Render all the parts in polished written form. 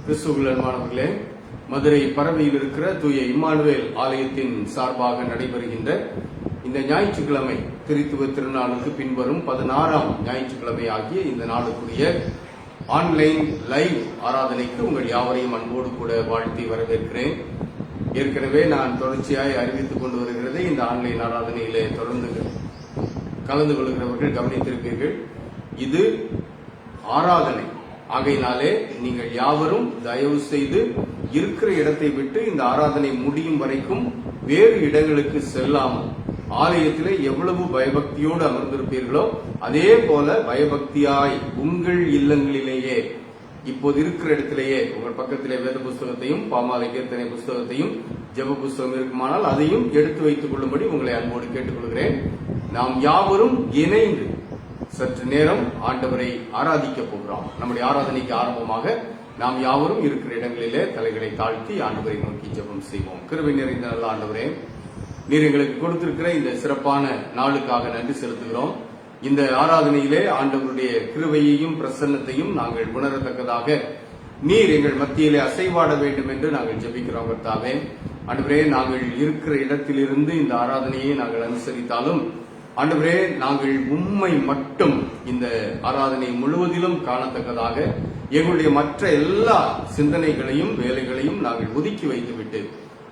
கிறிஸ்துவுக்குள் மதுரை பரவையில் இருக்கிற தூய இம்மானுவேல் ஆலயத்தின் சார்பாக நடைபெறுகின்ற இந்த ஞாயிற்றுக்கிழமை திருத்துவ திருநாளுக்கு பின்வரும் 16ஆம் ஞாயிற்றுக்கிழமை ஆகிய இந்த நாளுக்குரிய ஆன்லைன் லைவ் ஆராதனைக்கு உங்கள் யாவரையும் அன்போடு கூட வாழ்த்தி வரவேற்கிறேன். ஏற்கனவே நான் தொடர்ச்சியாய் அறிவித்துக் கொண்டு வருகிறதை இந்த ஆன்லைன் ஆராதனையிலே தொடர்ந்து கலந்து கொள்கிறவர்கள் கவனித்திருப்பீர்கள். இது ஆராதனை ஆகையினாலே நீங்கள் யாவரும் தயவு செய்து இருக்கிற இடத்தை விட்டு இந்த ஆராதனை முடியும் வரைக்கும் வேறு இடங்களுக்கு செல்லாமல் ஆலயத்திலே எவ்வளவு பயபக்தியோடு அமர்ந்திருப்பீர்களோ அதே போல பயபக்தியாய் உங்கள் இல்லங்களிலேயே இப்போது இருக்கிற இடத்திலேயே உங்கள் பக்கத்திலே வேத புஸ்தகத்தையும் பாமாலை கீர்த்தனை புஸ்தகத்தையும் ஜெப புஸ்தகம் இருக்குமானால் அதையும் எடுத்து வைத்துக் கொள்ளும்படி உங்களை அன்போடு கேட்டுக்கொள்கிறேன். நாம் யாவரும் இணைந்து சற்று நேரம் ஆண்டவரை ஆராதிக்க போகிறோம். நம்முடைய ஆராதனைக்கு ஆரம்பமாக நாம் யாவரும் இருக்கிற இடங்களிலே தலைகளை தாழ்த்தி ஆண்டவரை நோக்கி ஜெபம் செய்வோம். கிருபை நிறைந்த நல்ல ஆண்டவரே, நீர் எங்களுக்கு கொடுத்திருக்கிற இந்த சிறப்பான நாளுக்காக நன்றி செலுத்துகிறோம். இந்த ஆராதனையிலே ஆண்டவருடைய கிருபையையும் பிரசன்னத்தையும் நாங்கள் உணரத்தக்கதாக நீர் எங்கள் மத்தியிலே அசைவாட வேண்டும் என்று நாங்கள் ஜெபிக்கிறோம். கர்த்தாவே ஆண்டவரே, நாங்கள் இருக்கிற இடத்திலிருந்து இந்த ஆராதனையை நாங்கள் அனுசரித்தாலும் ஆண்டவரே, நாங்கள் உம்மை மட்டும் இந்த ஆராதனை முழுவதிலும் காணத்தக்கதாக எங்களுடைய மற்ற எல்லா சிந்தனைகளையும் வேலைகளையும் நாங்கள் ஒதுக்கி வைத்துவிட்டு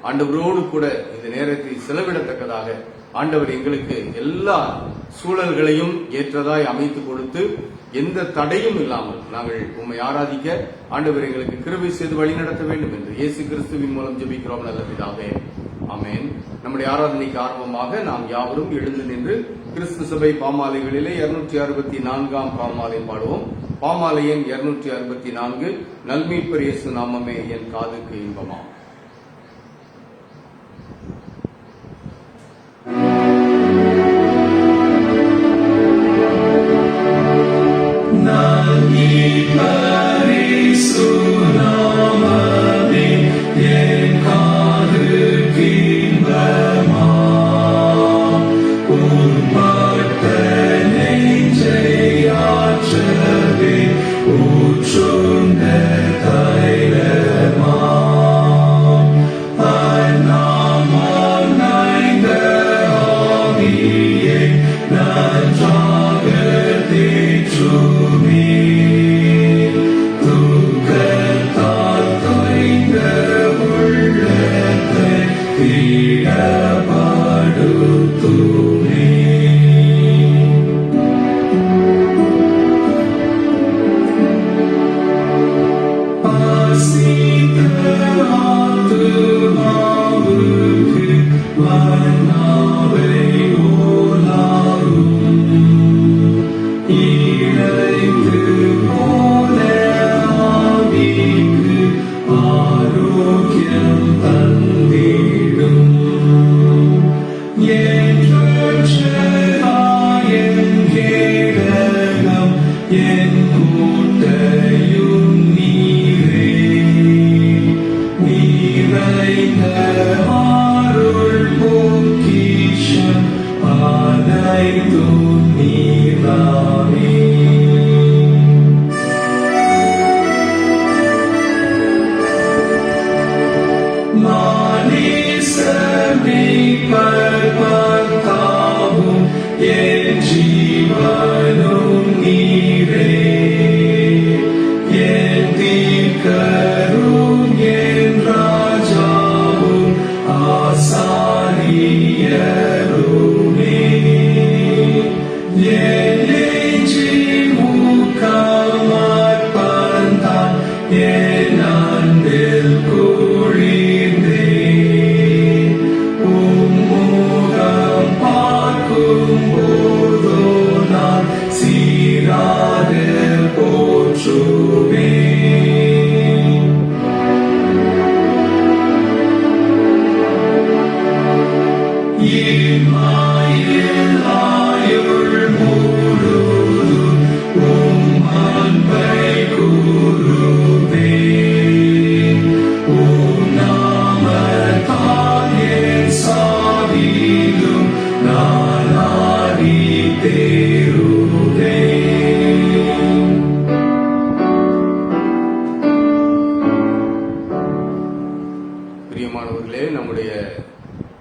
ஆண்டவரோடு கூட இந்த நேரத்தை செலவிடத்தக்கதாக ஆண்டவர் எங்களுக்கு எல்லா சூழல்களையும் ஏற்றதாய் அமைத்து கொடுத்து எந்த தடையும் இல்லாமல் நாங்கள் உம்மை ஆராதிக்க ஆண்டவர் எங்களுக்கு கிருபை செய்து வழிநடத்த வேண்டும் என்று இயேசு கிறிஸ்துவின் மூலம் ஜெபிக்கிறோம் நல்ல பிதாவே, ஆமென். நம்முடைய ஆராதனைக்கு ஆரம்பமாக நாம் யாவரும் எழுந்து நின்று கிறிஸ்து சபை பாமாலைகளிலே 264ஆம் பாமாலை பாடுவோம். பாமாலை எண் 264, நல்மீட்பர் இயேசு நாமமே என் காதுக்கு இன்பமாம்.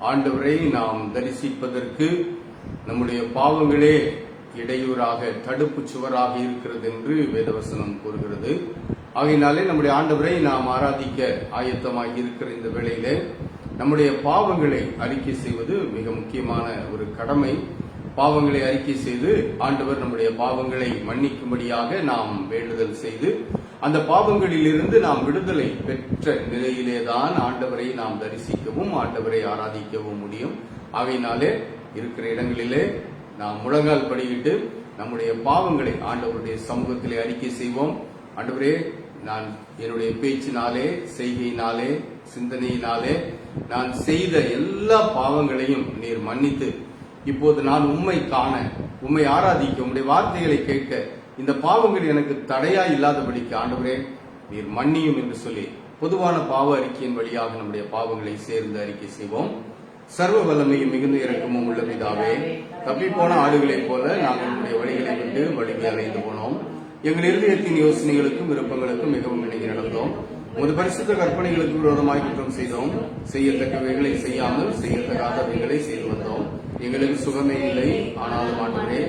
ஆண்டவரை நாம் தரிசிப்பதற்கு நம்முடைய பாவங்களே இடையூறாக தடுப்பு சுவராக இருக்கிறது என்று வேதவசனம் கூறுகிறது. ஆகையினாலே நம்முடைய ஆண்டவரை நாம் ஆராதிக்க ஆயத்தமாகி இருக்கிற இந்த வேளையிலே நம்முடைய பாவங்களை அறிக்கை செய்வது மிக முக்கியமான ஒரு கடமை. பாவங்களை அறிக்கை செய்து ஆண்டவர் நம்முடைய பாவங்களை மன்னிக்கும்படியாக நாம் வேண்டுதல் செய்து அந்த பாவங்களில் இருந்து நாம் விடுதலை பெற்ற நிலையிலேதான் ஆண்டவரை நாம் தரிசிக்கவும் ஆண்டவரை ஆராதிக்கவும் முடியும். ஆகையினாலே இருக்கிற இடங்களிலே நாம் முழங்கால் படியிட்டு நம்முடைய பாவங்களை ஆண்டவருடைய சமூகத்திலே அறிக்கை செய்வோம். ஆண்டவரே, நான் என்னுடைய பேச்சினாலே, செய்கையினாலே, சிந்தனையினாலே நான் செய்த எல்லா பாவங்களையும் நீர் மன்னித்து இப்போது நான் உம்மை காண, உம்மை ஆராதிக்க, உம்முடைய வார்த்தைகளை கேட்க இந்த பாவங்கள் எனக்கு தடையா இல்லாதபடிக்கு ஆண்டவரே நீர் மன்னியும் என்று சொல்லி பொதுவான பாவ அறிக்கையின் வழியாக நம்முடைய பாவங்களை சேர்ந்து அறிக்கை செய்வோம். சர்வ வல்லமையும் மிகுந்த இரக்கமும் உள்ள பிதாவே, தப்பிப்போன ஆடுகளைப் போல நாங்கள் நம்முடைய வழிகளை விட்டு வழியை அலைந்து போனோம். எங்கள் இருதயத்தின் யோசனைகளுக்கும் விருப்பங்களுக்கும் மிகவும் இணங்கி நடந்தோம். ஒரு பரிசுத்த கற்பனைகளுக்கு விரோதமாய் குற்றம் செய்தோம். செய்யத்தக்கவைகளை செய்யாமல் செய்யத்தகாதவைகளை செய்து வந்தோம். எங்களுக்கு சுகமே இல்லை. ஆனாலும் ஆண்டவரே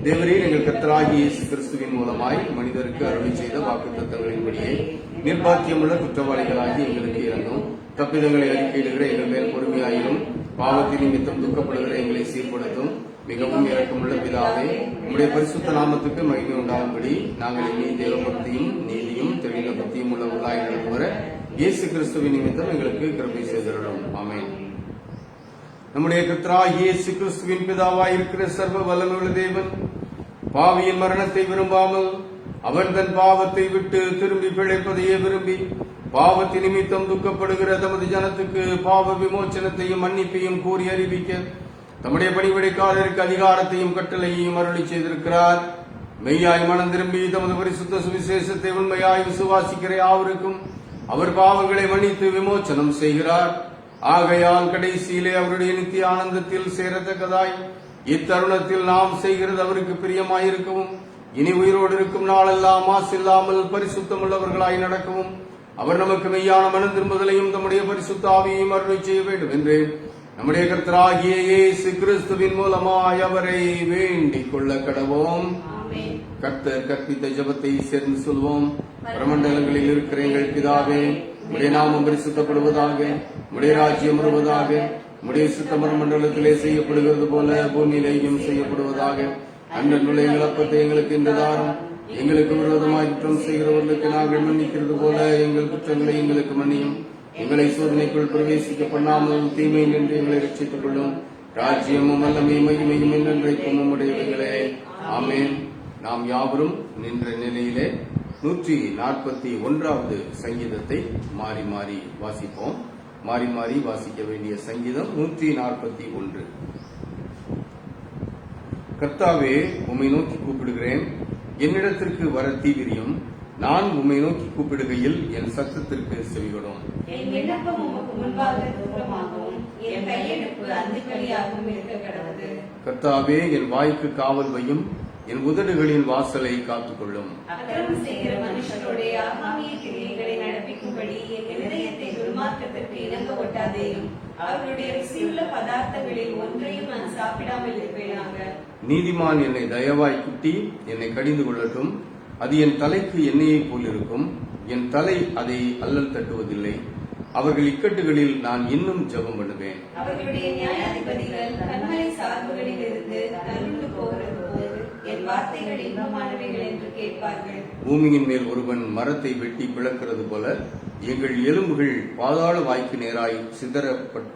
தேவரீர் எங்கள் கர்த்தராகிய இயேசு கிறிஸ்துவின் மூலமாய் மனிதருக்கு அருளி செய்த வாக்குத்தத்தங்களின்படியே நிர்பாக்கியமுள்ள குற்றவாளிகளாகி எங்களுக்கு இறங்கும். தப்பிதங்களை அறிக்கையிடுகிற எங்கள் மேல் பொறுமையாயிரும். பாவத்தின் நிமித்தம் துக்கப்படுகிற எங்களை சீர்படுத்தும். மிகவும் இரக்கமுள்ள பிதாவே, உம்முடைய பரிசுத்த நாமத்துக்கு மகிமை உண்டாகும்படி நாங்கள் இனி தேவபக்தியும் நீதியும் தெளிந்த பக்தியும் உள்ளவர்களாய் நடத்துவர இயேசு கிறிஸ்துவின் நிமித்தம் எங்களுக்கு கிருபை செய்திருக்கிறோம். ஆமென். நம்முடைய கர்த்தராகிய இயேசு கிறிஸ்துவின் பிதாவாய் இருக்கிற சர்வ வல்லமையுள்ள தேவன் பாவியின் மரணத்தை விரும்பாமல் அவன் தன் பாவத்தை விட்டு திரும்பி பிழைப்பதையே விரும்பி பாவத்தின் நிமித்தம் துக்கப்படுகிற தமது ஜனத்துக்கு பாவ விமோச்சனத்தையும் மன்னிப்பையும் கூறி அறிவிக்க தம்முடைய பணிவிடைக்காரருக்கு அதிகாரத்தையும் கட்டளையையும் அருளி செய்திருக்கிறார். மெய்யாய் மனம் திரும்பி தமது பரிசுத்த சுவிசேஷத்தை உண்மையாய் விசுவாசிக்கிற யாவருக்கும் அவர் பாவங்களை மன்னித்து விமோச்சனம் செய்கிறார். ஆகையால் கடைசியிலே அவருடைய நித்திய ஆனந்தத்தில் சேரத்தக்கதாய் இத்தருணத்தில் நாம் செய்கிறது அவருக்கு பிரியமாயிருக்கவும் இனி உயிரோடு இருக்கும் நாளெல்லாம் மாசில்லாமல் பரிசுத்தம் உள்ளவர்களாய் நடக்கவும் அவர் நமக்கு மெய்யான மனம் திரும்புதலையும் தம்முடைய பரிசுத்த ஆவியையும் அருளி செய்ய வேண்டும் என்று நம்முடைய கர்த்தராகிய இயேசு கிறிஸ்துவின் மூலமாய் அவரை வேண்டிக் கொள்ள கடவோம். கர்த்தர் கற்பித்த ஜெபத்தை சேர்ந்து சொல்வோம். பிரமண்டலங்களில் இருக்கிற எங்கள் பிதாவே, உடைய நாமம் பரிசுத்தப்படுவதாக, உடைய ராஜ்யம் வருவதாக, உடைய சித்தமர மண்டலத்திலே செய்யப்படுகிறது போல பூமியிலேயும் செய்யப்படுவதாக. அன்றைய எங்கள் அப்பத்தை எங்களுக்கு இந்த தாரும். எங்களுக்கு விரோதமாய் குற்றம் செய்கிறவர்களுக்கு நாங்கள் மன்னிக்கிறது போல எங்கள் குற்றங்களை எங்களுக்கு மன்னியும். எங்களை சோதனைக்குள் பிரவேசிக்க பண்ணாமல் தீமை நின்று எங்களை ரட்சித்துக் கொள்ளும். ராஜ்யமும் வல்லமையும் மகிமையும் என்றென்றைக்கும் உம்முடையவைகளே. ஆமென். நாம் யாவரும் நின்ற நிலையிலே 141வது சங்கீதத்தை மாறி மாறி வாசிப்போம். மாறி மாறி வாசிக்க வேண்டிய சங்கீதம் 141. கர்த்தாவே, உம்மை நோக்கி கூப்பிடுகிறேன், என்னிடத்திற்கு வர தீவிரியும். நான் உம்மை நோக்கி கூப்பிடுகையில் என் சத்தத்திற்கு செவிகொடும். என் விண்ணப்பம் உமக்கு முன்பாக தூரமாகவும் என் கையெடுப்பு அந்திகளியாகவும் இருக்க கடவுது. கர்த்தாவே, என் வாய்க்கு காவல் வையும், என் உதடுகளின் வாசலை காத்துக்கொள்ளும். அக்கிரமம் செய்கிற மனுஷருடைய ஆகாமிய கிரியைகளை நடப்பிக்கும்படி என் இதயத்தை துர்மார்க்கத்திற்கு இணங்க ஒட்டாதேயும். அவர்களுடைய ருசியுள்ள பதார்த்தங்களில் ஒன்றையும் நான் சாப்பிடாமல் இருப்பேனாக. நீதிமான் என்னை தயவாய் குட்டி என்னை கடிந்து கொள்ளட்டும். அது என் தலைக்கு எண்ணெயைப் போல் இருக்கும். என் தலை அதை அல்லல் தட்டுவதில்லை. அவர்கள் இக்கட்டுகளில் நான் இன்னும் ஜெபம் பண்ணுவேன். அவர்களுடைய நியாயாதிபதிகள் கண்மலை சார்புகளில் இருந்து நலுண்டு போகிறது போது என் வார்த்தைகள் இன்பமானவைகள் என்று கேட்பார்கள். பூமியின் மேல் ஒருவன் மரத்தை வெட்டி பிளக்கிறது போல எங்கள் எலும்புகள் பாதாள வாய்க்கு நேராய்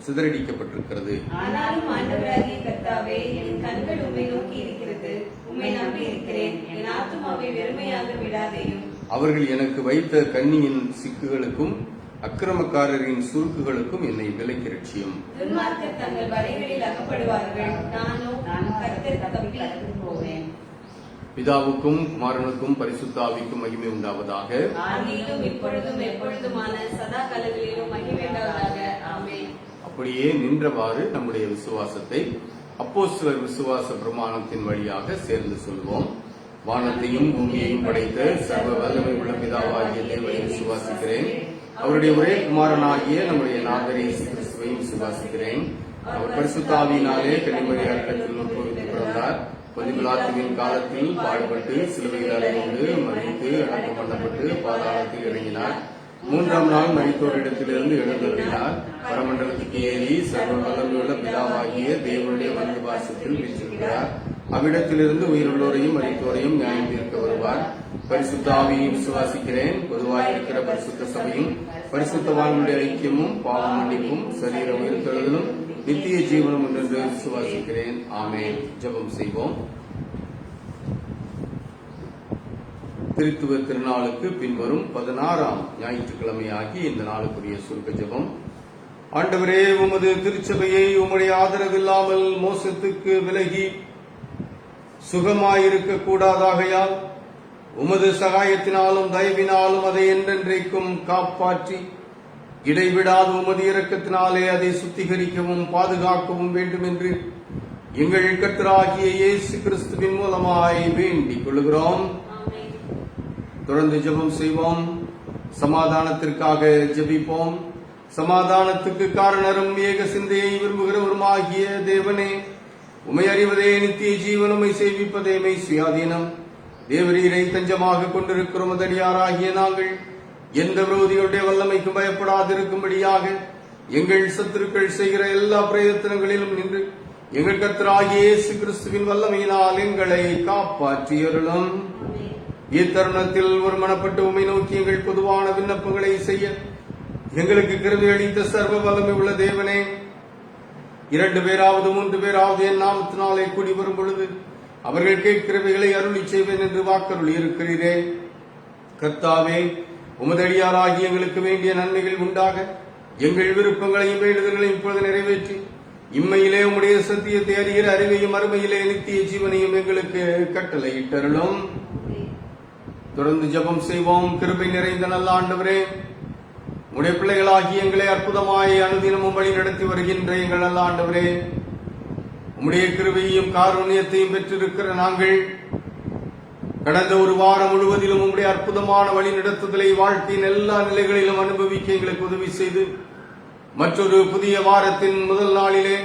சிதறடிக்கப்பட்டிருக்கிறது. ஆனாலும் ஆண்டவராகிய கர்த்தாவே, என் கண்கள் உம்மை நோக்கி இருக்கிறது. உம்மை நம்பி இருக்கிறேன். என் ஆத்துமாவை வெறுமையாக விடாதேயும். அவர்கள் எனக்கு வைத்த கண்ணியின் சிக்குகளுக்கும் அக்கிரமக்காரரின் சுருக்குகளுக்கும் என்னை விலக்கி ரட்சியும். துன்மார்க்கர் தங்கள் வலைகளில் அகப்படுவார்கள். நானும் கர்த்தருக்கு தப்பி போவேன். பிதாவுக்கும் குமாரனுக்கும் பரிசுத்த ஆவிக்கும் மகிமை உண்டாவதாக. ஆதியிலும் இப்பொழுதும் எப்பொழுதுமான சதா காலங்களிலும் மகிமை உண்டாவதாக. ஆமென். அப்படியே நின்றவாறு நம்முடைய விசுவாசத்தை அப்போஸ்தலர் விசுவாச பிரமாணத்தின் வழியாக சேர்ந்து சொல்வோம். வானத்தையும் பூமியையும் படைத்த சர்வ வல்லமை உள்ள பிதாவாகிய தேவனை விசுவாசிக்கிறேன். அவருடைய ஒரே குமாரனாகிய நம்முடைய நாதர் இயேசு கிறிஸ்துவையும் விசுவாசிக்கிறேன். அவர் பரிசுத்த ஆவியினாலே கன்னிமரியாள் கருத்தில் உட்பவித்துக் பிறந்தார். பொந்திபிலாத்துவின் காலத்தில் பாடுபட்டு சிலுவையில் அறைந்து மரித்து அடக்கம் பண்ணப்பட்டு பாதாளத்தில் இறங்கினார். 3ஆம் நாள் மரித்தோரிடத்திலிருந்து எழுந்தருளினார். பரமண்டலத்துக்கு ஏறி சர்வ வல்லமையுள்ள பிதாவாகிய தேவனுடைய வலது பாசத்தில் வீற்றிருக்கிறார். அவ்விடத்திலிருந்து உயிருள்ளோரையும் மரித்தோரையும் நியாயம் தீர்க்க வருவார். பரிசுத்த ஆவியை விசுவாசிக்கிறேன். பொதுவாயிருக்கிற பரிசுத்த சபையும் பரிசுத்தவான்களுடைய ஐக்கியமும் பாவ மன்னிப்பும் சரீர உயிர்த்தெழுதலும் நித்திய ஜீவனம் என்று விசுவாசிக்கிறேன். ஆமென். ஜெபம் செய்வோம். திருத்துவ திருநாளுக்கு பின்வரும் 16ஆம் ஞாயிற்றுக்கிழமை ஆகிய இந்த நாளுக்குரிய சுருக்க ஜெபம். ஆண்டவரே, உமது திருச்சபையை உம்முடைய ஆதரவில்லாமல் மோசத்துக்கு விலகி சுகமாயிருக்க கூடாதாகையால் உமது சகாயத்தினாலும் தயவினாலும் அதை என்றென்றைக்கும் காப்பாற்றி இடைவிடாது உமது இரக்கத்தினாலே அதை சுத்திகரிக்கவும் பாதுகாக்கவும் வேண்டும் என்று எங்கள் கர்த்தராகிய இயேசு கிறிஸ்துவின் மூலமாய் வேண்டிக் கொள்கிறோம். தொடர்ந்து ஜெபம் செய்வோம். சமாதானத்திற்காக ஜெபிப்போம். சமாதானத்துக்கு காரணரும் ஏக சிந்தையை விரும்புகிறவருமாகிய தேவனே, உமை அறிவதே நித்திய ஜீவன், உமை சேவிப்பதே மெய் சுயாதீனம். தேவரீரை தஞ்சமாக கொண்டிருக்கிறோம் அதடியாராகிய நாங்கள் எந்த விரோதிகளுடைய வல்லமைக்கும் பயப்படாதிருக்கும்படியாக எங்கள் சத்துருக்கள் செய்கிற எல்லா பிரயத்தனங்களிலும் நின்று எங்கள் கர்த்தராகிய இயேசு கிறிஸ்துவின் வல்லமையினால் எங்களை காப்பாற்றியருளும். இத்தருணத்தில் ஒரு மனப்பட்டு உம்மை நோக்கி எங்கள் பொதுவான விண்ணப்பங்களை செய்ய எங்களுக்கு கிருபை அளித்த சர்வ வல்லமை உள்ள தேவனே, 2 பேராவது 3 பேராவது என் நாமத்தினாலே கூடி வரும் பொழுது அவர்கள் கேட்கிறவைகளை அருளி செய்வேன் என்று வாக்கருளி இருக்கிறீரே. கர்த்தாவே, உமதடியாராகி எங்களுக்கு வேண்டிய நன்மைகள் உண்டாக எங்கள் விருப்பங்களையும் வேண்டுதல்களையும் இப்பொழுது நிறைவேற்றி இம்மையிலே உம்முடைய சத்தியத்தை அறிகிற அறிவையும் அருமையிலே நித்திய ஜீவனையும் எங்களுக்கு கட்டளையிட்டருளும். தொடர்ந்து ஜெபம் செய்வோம். கிருபை நிறைந்த நல்ல ஆண்டவரே, உடைய பிள்ளைகளாகி எங்களை அற்புதமாய் அனுதினமும் வழி நடத்தி வருகின்ற எங்கள் நல்ல ஆண்டவரே, உம்முடைய கிருபையையும் காருண்யத்தையும் பெற்றிருக்கிற நாங்கள் கடந்த ஒரு வாரம் முழுவதிலும் உம்முடைய அற்புதமான வழி நடத்துதலை வாழ்க்கையின் எல்லா நிலைகளிலும் அனுபவிக்க எங்களுக்கு உதவி செய்து மற்றொரு புதிய வாரத்தின் முதல் நாளிலே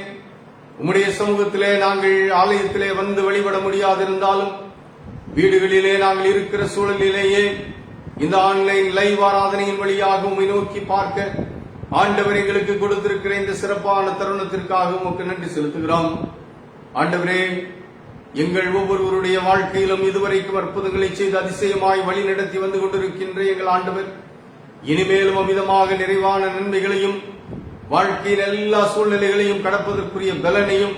உம்முடைய சமூகத்திலே நாங்கள் ஆலயத்திலே வந்து வழிபட முடியாதிருந்தாலும் வீடுகளிலே நாங்கள் இருக்கிற சூழலிலேயே இந்த ஆன்லைன் லைவ் ஆராதனையின் வழியாக உம்மை நோக்கி பார்க்க ஆண்டவர் எங்களுக்கு கொடுத்திருக்கிற இந்த சிறப்பான தருணத்திற்காக உமக்கு நன்றி செலுத்துகிறோம். ஆண்டவரே, எங்கள் ஒவ்வொருவருடைய வாழ்க்கையிலும் இதுவரைக்கும் அற்புதங்களை செய்து அதிசயமாய் வழி நடத்தி வந்து கொண்டிருக்கின்ற எங்கள் ஆண்டவர், இனிமேலும் அமிதமாக நிறைவான நன்மைகளையும் வாழ்க்கையின் எல்லா சூழ்நிலைகளையும் கடப்பதற்குரிய பலனையும்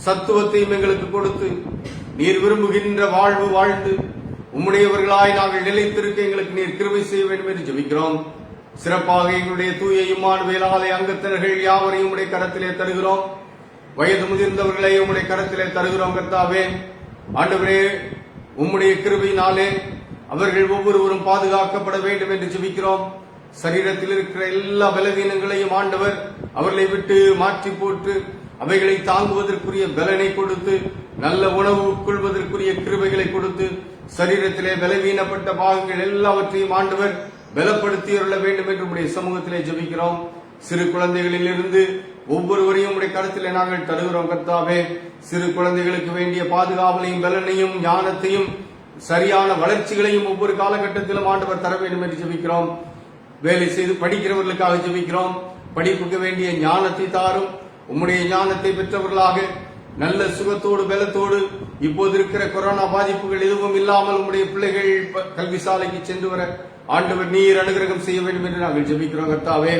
சத்துவத்தையும் எங்களுக்கு கொடுத்து நீர் விரும்புகின்ற வாழ்வு வாழ்ந்து உம்முடையவர்களாய் நாங்கள் நிலைத்திருக்க எங்களுக்கு நீர் கிருபை செய்ய வேண்டும் என்று ஜெபிக்கிறோம். சிறப்பாக எங்களுடைய தூய இம்மானுவேல் ஆலய அங்கத்தினர்கள் யாவரையும் உம்முடைய கரத்திலே தருகிறோம். வயது முதிர்ந்தவர்களை உம்முடைய கரத்திலே தருகிறோம். கர்த்தாவே, ஆண்டவரே, உம்முடைய கிருபையினாலே அவர்கள் ஒவ்வொருவரும் பாதுகாக்கப்பட வேண்டும் என்று ஜெபிக்கிறோம். சரீரத்தில் இருக்கிற எல்லா பலவீனங்களையும் ஆண்டவர் அவர்களை விட்டு மாற்றி போட்டு அவைகளை தாங்குவதற்குரிய பலனை கொடுத்து நல்ல உணவு உட்கொள்வதற்குரிய கிருபைகளை கொடுத்து சரீரத்திலே பலவீனப்பட்ட பாகங்கள் எல்லாவற்றையும் ஆண்டவர் பலப்படுத்தியருள வேண்டும் என்று உடைய சமூகத்திலே ஜெபிக்கிறோம். சிறு குழந்தைகளில் இருந்து ஒவ்வொருவரையும் உடைய கருத்திலே நாங்கள் தருகிறோம். கர்த்தாவே, சிறு குழந்தைகளுக்கு வேண்டிய பாதுகாவலையும் பலனையும் ஞானத்தையும் சரியான வளர்ச்சிகளையும் ஒவ்வொரு காலகட்டத்திலும் ஆண்டவர் தர வேண்டும் என்று ஜெபிக்கிறோம். வேலை செய்து படிக்கிறவர்களுக்காக ஜெபிக்கிறோம். படிப்புக்கு வேண்டிய ஞானத்தை தாரும். உம்முடைய ஞானத்தை பெற்றவர்களாக நல்ல சுகத்தோடு பலத்தோடு இப்போது இருக்கிற கொரோனா பாதிப்புகள் எதுவும் இல்லாமல் உம்முடைய பிள்ளைகள் கல்வி சாலைக்கு சென்று வர ஆண்டவர் நீர் அனுகிரகம் செய்ய வேண்டும் என்று நாங்கள் ஜெபிக்கிறோம். கர்த்தாவே,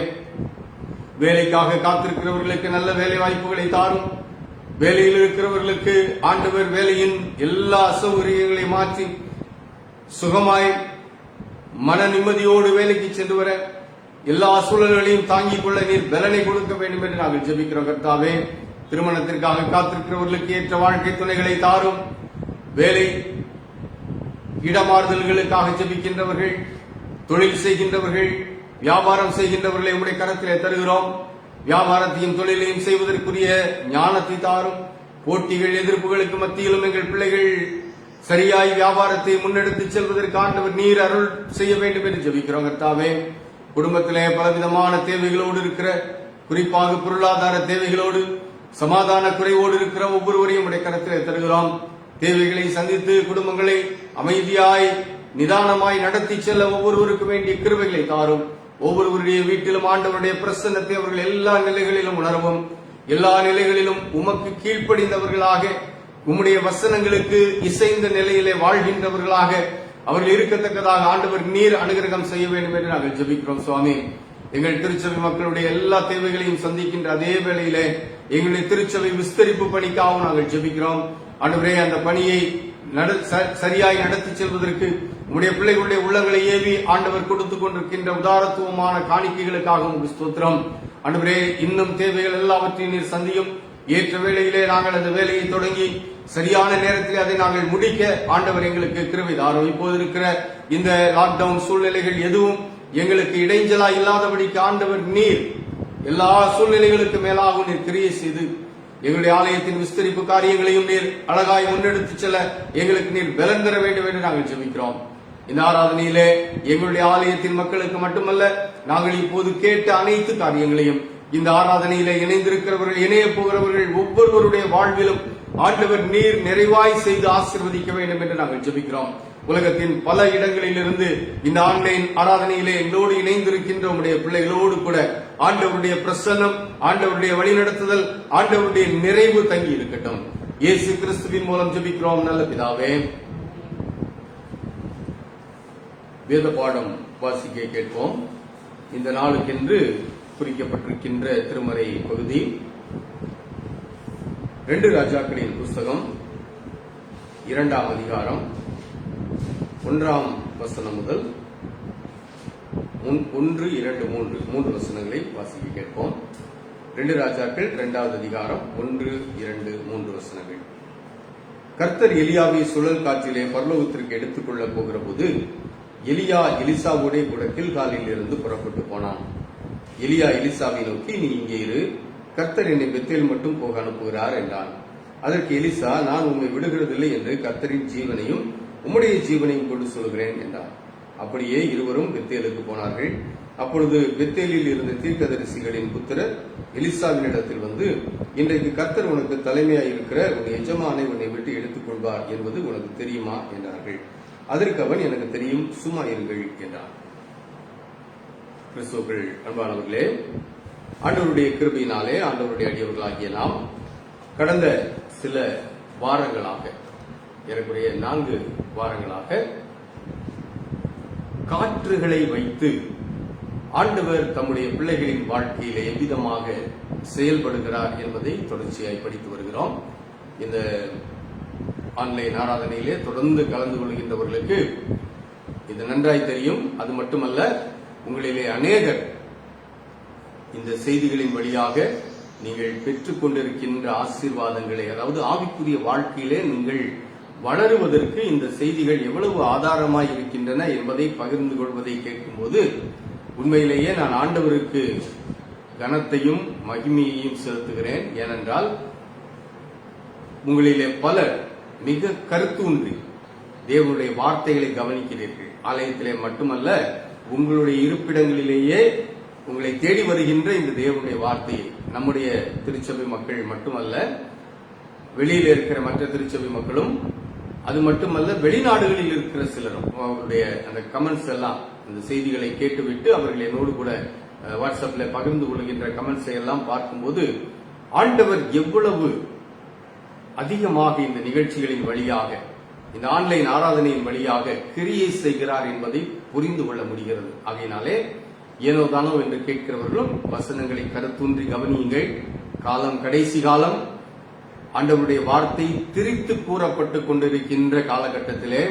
வேலைக்காக காத்திருக்கிறவர்களுக்கு நல்ல வேலை வாய்ப்புகளை தாரும். வேலையில் இருக்கிறவர்களுக்கு ஆண்டவர் வேலையின் எல்லா அசௌகரியங்களை மாற்றி சுகமாய் மன நிம்மதியோடு வேலைக்கு சென்று வர எல்லா சூழல்களையும் தாங்கிக் கொள்ள நீர் பலனை கொடுக்க வேண்டும் என்று நாங்கள் ஜெபிக்கிறோம். கர்த்தாவே, திருமணத்திற்காக காத்திருக்கிறவர்களுக்கு ஏற்ற வாழ்க்கை துணைகளை தாரும். வேலை இடமாறுதல்களுக்காக ஜெபிக்கின்றவர்கள், தொழில் செய்கின்றவர்கள், வியாபாரம் செய்கின்றவர்களை உடைய கரத்திலே தருகிறோம். வியாபாரத்தையும் தொழிலையும் செய்வதற்குரிய ஞானத்தை தாரும். போட்டிகள் எதிர்ப்புகளுக்கு மத்தியிலும் எங்கள் பிள்ளைகள் சரியாய் வியாபாரத்தை முன்னெடுத்து செல்வதற்கு ஆண்டவர் நீர் அருள் செய்ய வேண்டும் என்று ஜெபிக்கிறோம். கர்த்தாவே, குடும்பத்திலே பலவிதமான தேவைகளோடு இருக்கிற குறிப்பாக பொருளாதார தேவைகளோடு சமாதான குறைவோடு இருக்கிற ஒவ்வொருவரையும் உடைய கரத்திலே தருகிறோம். தேவைகளை சந்தித்து குடும்பங்களை அமைதியாய் நிதானமாய் நடத்தி செல்ல ஒவ்வொருவருக்கு வேண்டிய கிருபைகளை தாரும். ஒவ்வொருவருடைய வீட்டிலும் ஆண்டவருடைய பிரசன்னத்தை அவர்கள் எல்லா நிலைகளிலும் உணரவும், எல்லா நிலைகளிலும் உமக்கு கீழ்ப்படிந்தவர்களாக, உம்முடைய வசனங்களுக்கு இசைந்த நிலையிலே வாழ்கின்றவர்களாக அவர்கள் இருக்கத்தக்கதாக ஆண்டவர் நீர் அனுகிரகம் செய்ய வேண்டும் என்று நாங்கள் ஜெபிக்கிறோம். சுவாமி, எங்கள் திருச்சபை மக்களுடைய எல்லா தேவைகளையும் சந்திக்கின்ற அதே வேளையிலே எங்களுடைய திருச்சபை விஸ்தரிப்பு பணிக்காகவும் நாங்கள் ஜெபிக்கிறோம். ஆண்டவரே, அந்த பணியை சரியாய் நடத்தி செல்வதற்கு உம்முடைய பிள்ளைகளுடைய உள்ளங்களை ஏவி ஆண்டவர் கொடுத்துக் கொண்டிருக்கின்ற உதாரத்துவமான காணிக்கைகளுக்காக உங்களுக்கு ஸ்தோத்திரம். ஆண்டவரே, இன்னும் தேவைகள் எல்லாவற்றையும் நீர் சந்தியும். ஏற்ற வேளையிலே நாங்கள் அந்த வேலையை தொடங்கி சரியான நேரத்தில் அதை நாங்கள் முடிக்க ஆண்டவர் எங்களுக்கு கிருபை தாரும். இப்போது இருக்கிற இந்த லாக்டவுன் சூழ்நிலைகள் எதுவும் எங்களுக்கு இடைஞ்சலா இல்லாதபடிக்கு ஆண்டவர் நீர் எல்லா சூழ்நிலைகளுக்கு மேலாகவும் நீர் கிரியை செய்து எங்களுடைய ஆலயத்தின் விஸ்தரிப்பு காரியங்களையும் நீர் அழகாய் முன்னெடுத்து செல்ல எங்களுக்கு நீர் பலன் தர வேண்டும் என்று நாங்கள் ஜெபிக்கிறோம். இந்த ஆராதனையிலே எங்களுடைய ஆலயத்தின் மக்களுக்கு மட்டுமல்ல, நாங்கள் இப்போது கேட்ட அனைத்து காரியங்களையும் இந்த ஆராதனையிலே இணைந்திருக்கிறவர்கள், இணைய போகிறவர்கள் ஒவ்வொருவருடைய வாழ்விலும் ஆண்டவர் நீர் நிறைவாய் செய்து ஆசீர்வதிக்க வேண்டும் என்று நாங்கள் ஜெபிக்கிறோம். உலகத்தின் பல இடங்களிலிருந்து இந்த ஆன்லைன் ஆராதனையிலே எங்களோடு இணைந்திருக்கின்ற உடைய பிள்ளைகளோடு கூட ஆண்டவருடைய பிரசன்னம், ஆண்டவருடைய வழிநடத்துதல், ஆண்டவருடைய நிறைவு தங்கி இருக்கட்டும். இயேசு கிறிஸ்துவின் மூலம் ஜெபிக்கிறோம் நல்ல பிதாவே. வேத பாடம் வாசிக்க கேட்போம். இந்த நாளுக்கென்று குறிக்கப்பட்டிருக்கின்ற திருமறை பகுதி 2 ராஜாக்களின் புஸ்தகம் 2ஆம் அதிகாரம் 1ஆம் வசனம் முதல் 1, 2, 3 வசனங்களை வாசிக்க கேட்போம். 2 ராஜாக்கள் 2வது அதிகாரம் 1, 2, 3 வசனங்கள். கர்த்தர் எலியாவை சுழல் காற்றிலே பரலோகத்திற்கு எடுத்துக் கொள்ளப் போகிற போது எலியா எலிசாவோடே கூட கில்காலில் இருந்து புறப்பட்டு போனான். எலியா எலிசாவை நோக்கி, நீ இங்கே இரு, கர்த்தர் என்னை பெத்தேல் மட்டும் போக அனுப்புகிறார் என்றான். அதற்கு எலிசா, நான் உம்மை விடுகிறதில்லை என்று கர்த்தரின் ஜீவனையும் உம்முடைய ஜீவனையும் கொண்டு சொல்கிறேன் என்றார். அப்படியே இருவரும் பெத்தேலுக்கு போனார்கள். அப்பொழுது பெத்தேலில் இருந்த தீர்க்கதரிசிகளின் புத்திரர் எலிசாவினிடத்தில் வந்து, இன்றைக்கு கர்த்தர் உனக்கு தலைமையாய் இருக்கிற உன் எஜமானை உன்னை விட்டு எடுத்துக் கொள்வார் என்பது உனக்கு தெரியுமா என்றார்கள். அதற்கு அவன், எனக்கு தெரியும், சும்மா இருங்கள் என்றான். கிறிஸ்துவுக்குள் அன்பானவர்களே, ஆண்டவருடைய கிருபையினாலே ஆண்டவருடைய அடியவர்களாகிய நாம் கடந்த சில வாரங்களாக, ஏறக்குறைய 4 வாரங்களாக காற்றுகளை வைத்து ஆண்டவர் தம்முடைய பிள்ளைகளின் வாழ்க்கையிலே எவ்விதமாக செயல்படுகிறார் என்பதை தொடர்ச்சியாய் படித்து வருகிறோம். இந்த ஆன்லைன் ஆராதனையிலே தொடர்ந்து கலந்து கொள்கின்றவர்களுக்கு இது நன்றாய் தெரியும். அது மட்டுமல்ல, உங்களிலே அநேகர் இந்த செய்திகளின் வழியாக நீங்கள் பெற்றுக் கொண்டிருக்கின்ற ஆசீர்வாதங்களை, அதாவது ஆவிக்குரிய வாழ்க்கையிலே நீங்கள் வளருவதற்கு இந்த செய்திகள் எவ்வளவு ஆதாரமாய் இருக்கின்றன என்பதை பகிர்ந்து கொள்வதை கேட்கும்போது உண்மையிலேயே நான் ஆண்டவருக்கு கனத்தையும் மகிமையையும் செலுத்துகிறேன். ஏனென்றால் உங்களிலே பலர் மிக கருத்தூன்றி தேவனுடைய வார்த்தைகளை கவனிக்கிறீர்கள். ஆலயத்திலே மட்டுமல்ல, உங்களுடைய இருப்பிடங்களிலேயே உங்களை தேடி வருகின்ற இந்த தேவனுடைய வார்த்தையை நம்முடைய திருச்சபை மக்கள் மட்டுமல்ல, வெளியில இருக்கிற மற்ற திருச்சபை மக்களும், அது மட்டுமல்ல வெளிநாடுகளில் இருக்கிற சிலரும் அவருடைய அந்த கமெண்ட்ஸ் எல்லாம், இந்த செய்திகளை கேட்டுவிட்டு அவர்கள் என்னோடு கூட வாட்ஸ்அப்ல பகிர்ந்து கொள்கின்ற கமெண்ட்ஸை எல்லாம் பார்க்கும்போது ஆண்டவர் எவ்வளவு அதிகமாக இந்த நிகழ்ச்சிகளின் வழியாக, இந்த ஆன்லைன் ஆராதனையின் வழியாக கிரியை செய்கிறார் என்பதை புரிந்து கொள்ள முடிகிறது. ஆகையினாலே ஏனோ தானோ என்று கேட்கிறவர்களும் வசனங்களை கருத்தூன்றி கவனியுங்கள். காலம் கடைசி காலம். ஆண்டவருடைய வார்த்தை திரித்து கூறப்பட்டுக் கொண்டிருக்கின்ற காலகட்டத்திலே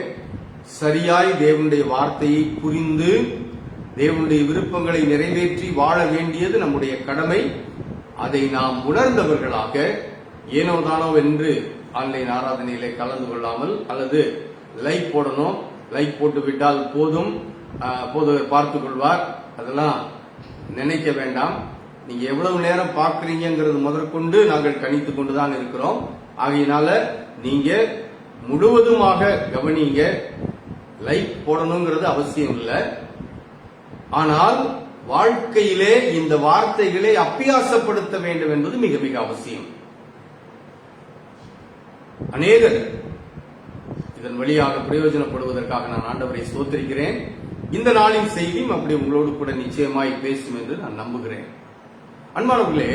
சரியாய் தேவனுடைய வார்த்தையை புரிந்து தேவனுடைய விருப்பங்களை நிறைவேற்றி வாழ வேண்டியது நம்முடைய கடமை. அதை நாம் உணர்ந்தவர்களாக ஏனோ தானோ என்று ஆன்லைன் ஆராதனையிலே கலந்து கொள்ளாமல், அல்லது லைக் போடணும், லைக் போட்டு விட்டால் போதும், போதவர் பார்த்துக் கொள்வார், அதெல்லாம் நினைக்க வேண்டாம். நீங்க எவ்வளவு நேரம் பார்க்கறீங்கிறது முதற்கொண்டு நாங்கள் கணித்துக் கொண்டுதான் இருக்கிறோம். ஆகையினால நீங்க முழுவதுமாக கவனிங்க. லைக் போடணுங்கிறது அவசியம் இல்லை. ஆனால் வாழ்க்கையிலே இந்த வார்த்தைகளை அபியாசப்படுத்த வேண்டும் என்பது மிக மிக அவசியம். அநேகர் இதன் வழியாக பிரயோஜனப்படுவதற்காக நான் ஆண்டவரை ஸ்தோத்திரிக்கிறேன். இந்த நாளின் செய்தியும் அப்படி உங்களோடு கூட நிச்சயமாய் பேசும் என்று நான் நம்புகிறேன். அன்பானவர்களே,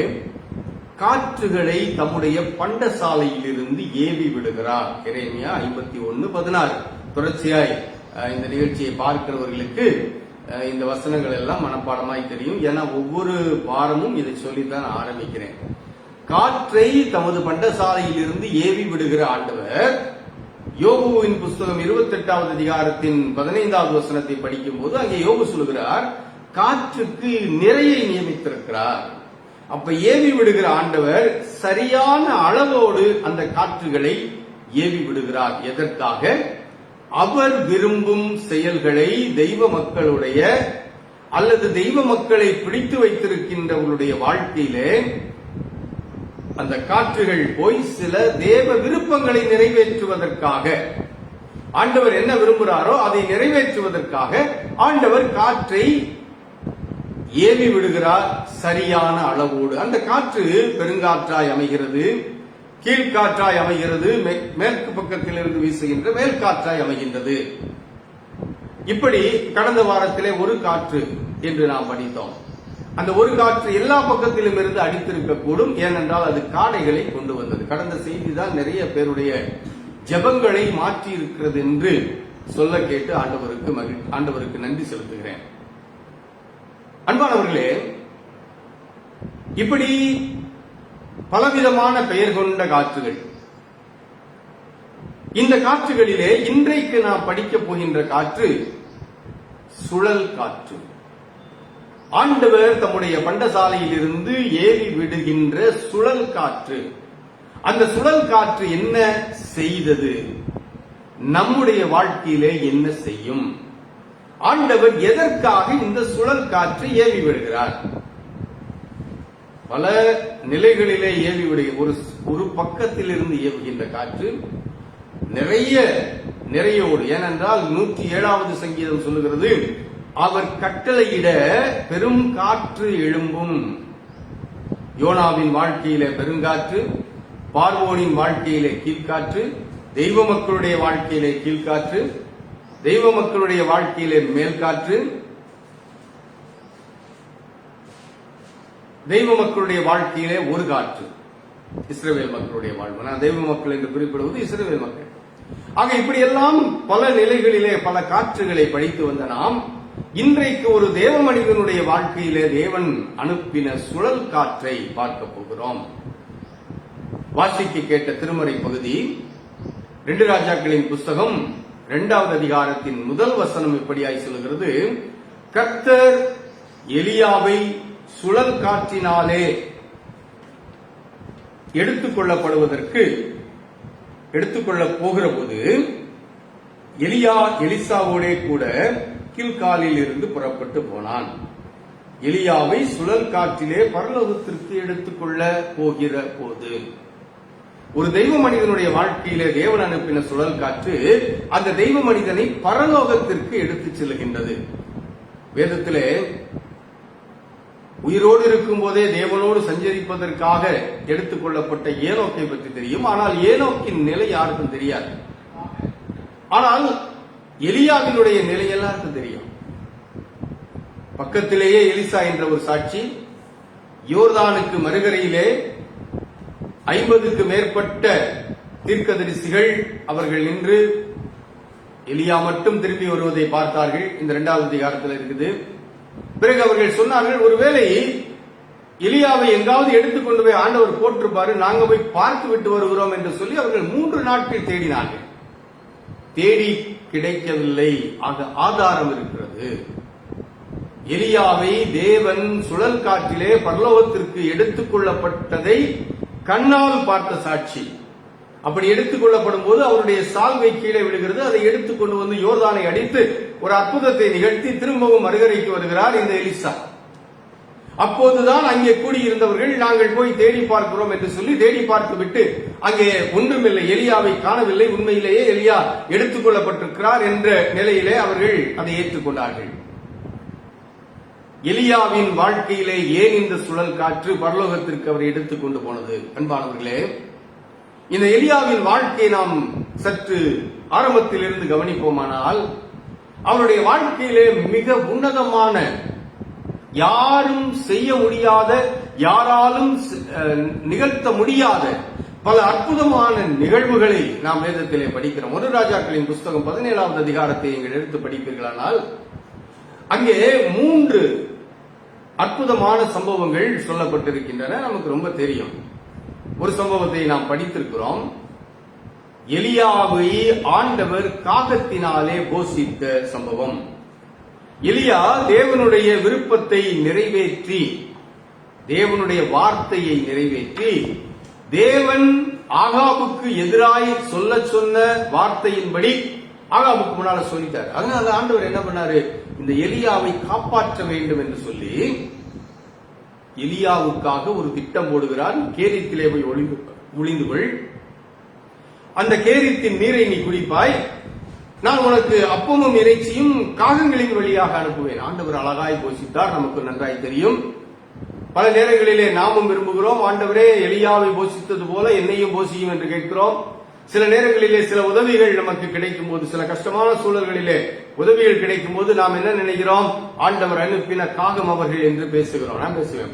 காற்றுகளை தம்முடைய பண்டசாலையில் இருந்து ஏவி விடுகிறார். எரேமியா 51:16. தொடர்ச்சியாய் இந்த நிகழ்ச்சியை பார்க்கிறவர்களுக்கு இந்த வசனங்கள் எல்லாம் மனப்பாடமாய் தெரியும். ஏன்னா ஒவ்வொரு வாரமும் இதை சொல்லித்தான் ஆரம்பிக்கிறேன். காற்றை தமது பண்டசாலையில் இருந்து ஏவி விடுகிற ஆண்டவர் யோபுவின் புஸ்தகம் 28வது அதிகாரத்தின் 15வது வசனத்தை படிக்கும் போது அங்கே யோபு சொல்கிறார், காற்றுக்கு நிறையை நியமித்திருக்கிறார். அப்ப ஏவி விடுகிற ஆண்டவர் சரியான அளவோடு அந்த காற்றுகளை ஏவி விடுகிறார். எதற்காக? அவர் விரும்பும் செயல்களை தெய்வ மக்களுடைய அல்லது தெய்வ மக்களை பிடித்து வைத்திருக்கின்றவர்களுடைய வாழ்க்கையிலே அந்த காற்றுகள் போய் சில தேவ விருப்பங்களை நிறைவேற்றுவதற்காக, ஆண்டவர் என்ன விரும்புகிறாரோ அதை நிறைவேற்றுவதற்காக ஆண்டவர் காற்றை ஏவி விடுகிறார் சரியான அளவோடு. அந்த காற்று பெருங்காற்றாய் அமைகிறது, கீழ்காற்றாய் அமைகிறது, மேற்கு பக்கத்தில் இருந்து வீசுகின்ற மேல் காற்றாய் அமைகின்றது. இப்படி கடந்த வாரத்திலே ஒரு காற்று என்று நாம் படித்தோம். அந்த ஒரு காற்று எல்லா பக்கத்திலும் இருந்து அடித்திருக்கக்கூடும். ஏனென்றால் அது காடைகளை கொண்டு வந்தது. கடந்த செய்தி தான் நிறைய பேருடைய ஜெபங்களை மாற்றி இருக்கிறது என்று சொல்ல கேட்டு ஆண்டவருக்கு நன்றி செலுத்துகிறேன். அன்பானவர்களே, இப்படி பலவிதமான பெயர் கொண்ட காற்றுகள். இந்த காற்றுகளிலே இன்றைக்கு நாம் படிக்கப் போகின்ற காற்று சுழல் காற்று. ஆண்டவர் தம்முடைய பண்டசாலையில் இருந்து ஏவி விடுகின்ற சுழல் காற்று. அந்த சுழல் காற்று என்ன செய்தது? நம்முடைய வாழ்க்கையிலே என்ன செய்யும்? ஆண்டவர் எதற்காக இந்த சுழல் காற்று ஏவி விடுகிறார்? பல நிலைகளிலே ஏவி விடுகிற ஒரு பக்கத்தில் இருந்து ஏவுகின்ற காற்று நிறையோடு. ஏனென்றால் 107வது சங்கீதம் சொல்லுகிறது, அவர் கட்டளையிட பெரும் காற்று எழும்பும். யோனாவின் வாழ்க்கையிலே பெருங்காற்று, பார்வோனின் வாழ்க்கையிலே கீழ்காற்று, தெய்வ மக்களுடைய வாழ்க்கையிலே கீழ்காற்று, தெய்வ மக்களுடைய வாழ்க்கையிலே மேல்காற்று, தெய்வ மக்களுடைய வாழ்க்கையிலே ஒரு காற்று. இஸ்ரவேல் மக்களுடைய வாழ்வு, நான் தெய்வ மக்கள் என்று குறிப்பிடுவது இஸ்ரவேல் மக்கள். ஆக இப்படியெல்லாம் பல நிலைகளிலே பல காற்றுகளை படித்து வந்த நாம் இன்றைக்கு ஒரு தேவ மனிதனுடைய வாழ்க்கையிலே தேவன் அனுப்பின சுழல் காற்றை பார்க்க போகிறோம். வாசிக்க கேட்ட திருமறை பகுதி 2 ராஜாக்களின் புஸ்தகம் 2வது அதிகாரத்தின் முதல் வசனம் இப்படியாய் சொல்கிறது, கர்த்தர் எலியாவை சுழல் காற்றினாலே எடுத்துக்கொள்ளப் போகிற போது எலியா எலிசாவோடே கூட கில்காலில் இருந்து புறப்பட்டு போனான். எலியாவை சுழல் காற்றிலே பரலோகத்திற்கு எடுத்துக்கொள்ள போகிற போது, ஒரு தெய்வ மனிதனுடைய வாழ்க்கையிலே தேவன் அனுப்பின சுழல் காற்று அந்த தெய்வ மனிதனை பரலோகத்திற்கு எடுத்துச் செல்கின்றது. வேதத்திலே உயிரோடு இருக்கும் போதே தேவனோடு சஞ்சரிப்பதற்காக எடுத்துக் கொள்ளப்பட்ட ஏனோக்கை பற்றி தெரியும். ஆனால் ஏனோக்கின் நிலை யாருக்கும் தெரியாது. ஆனால் எலியாவினுடைய நிலை எல்லாருக்கும் தெரியும். பக்கத்திலேயே எலிசா என்ற ஒரு சாட்சி, யோர்தானுக்கு மறுகரையிலே 50க்கு மேற்பட்ட தீர்க்கதரிசிகள் அவர்கள் நின்று எலியா மட்டும் திரும்பி வருவதை பார்த்தார்கள். இந்த 2வது அதிகாரத்தில் இருக்குது. பிறகு அவர்கள் சொன்னார்கள், ஒருவேளை எலியாவை எங்காவது எடுத்துக்கொண்டு போய் ஆண்டவர் போட்டிருப்பாரு, நாங்க போய் பார்த்து விட்டு வருகிறோம் என்று சொல்லி அவர்கள் 3 நாட்கள் தேடினார்கள். தேடி கிடைக்கவில்லை. ஆதாரம் இருக்கிறது. எலியாவை தேவன் சுழல் காற்றிலே பரலோகத்திற்கு எடுத்துக் கொள்ளப்பட்டதை கண்ணால் பார்த்த சாட்சி. அப்படி எடுத்துக் கொள்ளப்படும் போது அவருடைய சால்வை கீழே விழுகிறது. அதை எடுத்துக்கொண்டு வந்து யோர்தானை அடித்து ஒரு அற்புதத்தை நிகழ்த்தி திரும்பவும் மறுகரைக்கு வருகிறார் இந்த எலிசா. அப்போதுதான் அங்கே கூடியிருந்தவர்கள், நாங்கள் போய் தேடி பார்க்கிறோம் என்று சொல்லி தேடி பார்த்து விட்டு அங்கே ஒன்றுமில்லை, எலியாவை காணவில்லை, உண்மையிலேயே எலியா எடுத்துக் கொள்ளப்பட்டிருக்கிறார் என்ற நிலையிலே அவர்கள் அதை ஏற்றுக்கொண்டார்கள். எலியாவின் வாழ்க்கையிலே ஏன் இந்த சுழல் காற்று பரலோகத்திற்கு அவரை எடுத்துக் கொண்டு போனது? அன்பானவர்களே, இந்த எலியாவின் வாழ்க்கையை நாம் சற்று ஆரம்பத்தில் இருந்து கவனிப்போமானால், அவருடைய வாழ்க்கையிலே மிக உன்னதமான, யாரும் செய்ய முடியாத, யாராலும் நிகழ்த்த முடியாத பல அற்புதமான நிகழ்வுகளை நாம் வேதத்திலே படிக்கிறோம். 1 ராஜாக்களின் புஸ்தகம் 17வது அதிகாரத்தை நீங்கள் எடுத்து படிப்பீர்களானால், அங்கே 3 அற்புதமான சம்பவங்கள் சொல்லப்பட்டிருக்கின்றன. நமக்கு ரொம்ப தெரியும். ஒரு சம்பவத்தை நாம் படித்திருக்கிறோம். எலியாவை ஆண்டவர் காகத்தினாலே போஷித்த சம்பவம். எலியா தேவனுடைய விருப்பத்தை நிறைவேற்றி, தேவனுடைய வார்த்தையை நிறைவேற்றி, தேவன் ஆகாபுக்கு எதிராய் சொல்ல சொன்ன வார்த்தையின்படி ஆகாபுக்கு முன்னால சொல்லிட்டார். அதனால ஆண்டவர் என்ன பண்ணாரு? இந்த எலியாவை காப்பாற்ற வேண்டும் என்று சொல்லி எலியாவுக்காக ஒரு திட்டம் போடுகிறார். கேரித்திலே போய் ஒளிந்து கொள், அந்த கேரித்தின் நீரை நீ குடிப்பாய், நான் உனக்கு அப்பமும் இறைச்சியும் காகங்களின் வழியாக அனுப்புவேன். ஆண்டவர் அழகாய் போஷித்தார், நமக்கு நன்றாய் தெரியும். பல நேரங்களிலே நாமும் விரும்புகிறோம், ஆண்டவரே எலியாவை போஷித்தது போல என்னையும் போஷியும் என்று கேட்கிறோம். சில நேரங்களிலே சில உதவிகள் நமக்கு கிடைக்கும் போது, சில கஷ்டமான சூழல்களிலே உதவிகள் கிடைக்கும் போது நாம் என்ன நினைக்கிறோம்? ஆண்டவர் அனுப்பின காகம் அவர்கள் என்று பேசுகிறோம். நான் பேசுவேன்.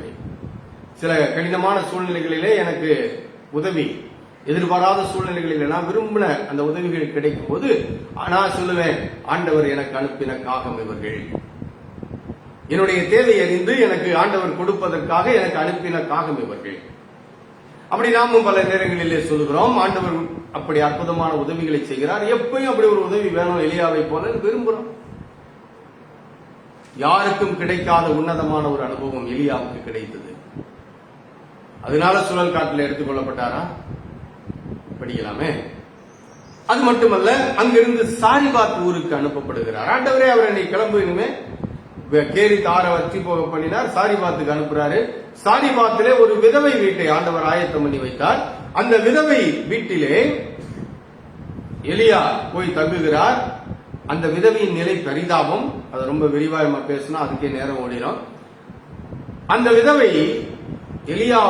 சில கடினமான சூழ்நிலைகளிலே எனக்கு உதவி, எதிர்பாராத சூழ்நிலைகளில் நான் விரும்பின அந்த உதவிகள் கிடைக்கும் போது நான் சொல்லுவேன், ஆண்டவர் எனக்கு அனுப்பின காகம் இவர்கள், என்னுடைய தேவை அறிந்து எனக்கு ஆண்டவர் கொடுப்பதற்காக எனக்கு அனுப்பின காகம் இவர்கள். அப்படி நாமும் பல நேரங்களிலே சொல்லுகிறோம். ஆண்டவர் அப்படி அற்புதமான உதவிகளை செய்கிறார். எப்பயும் அப்படி ஒரு உதவி வேணும் எலியாவை போல விரும்புகிறோம். யாருக்கும் கிடைக்காத உன்னதமான ஒரு அனுபவம் எலியாவுக்கு கிடைத்தது. அதனால சுழல் காட்டில் எடுத்துக் கொள்ளப்பட்டாரா? படிக்கலாமே. அது மட்டுமல்ல, அங்கிருந்து சாரிபாத் ஊருக்கு அனுப்பப்படுகிறார். ஆண்டவரே அவர் என்னை கிளம்பு, இனிமே கேரி தார வச்சு போக பண்ணினார். சாரிபாத்துக்கு அனுப்புறாரு. சாரிபாத்திலே ஒரு விதவை வீட்டை ஆண்டவர் ஆயத்தம் பண்ணி வைத்தார். அந்த விதவை வீட்டிலே எலியா போய் தங்குகிறார். அந்த விதவையின் நிலை பரிதாபம். அது ரொம்ப விரிவாக பேசினா அதுக்கே நேரம் ஓடிடும். அந்த விதவை எலியா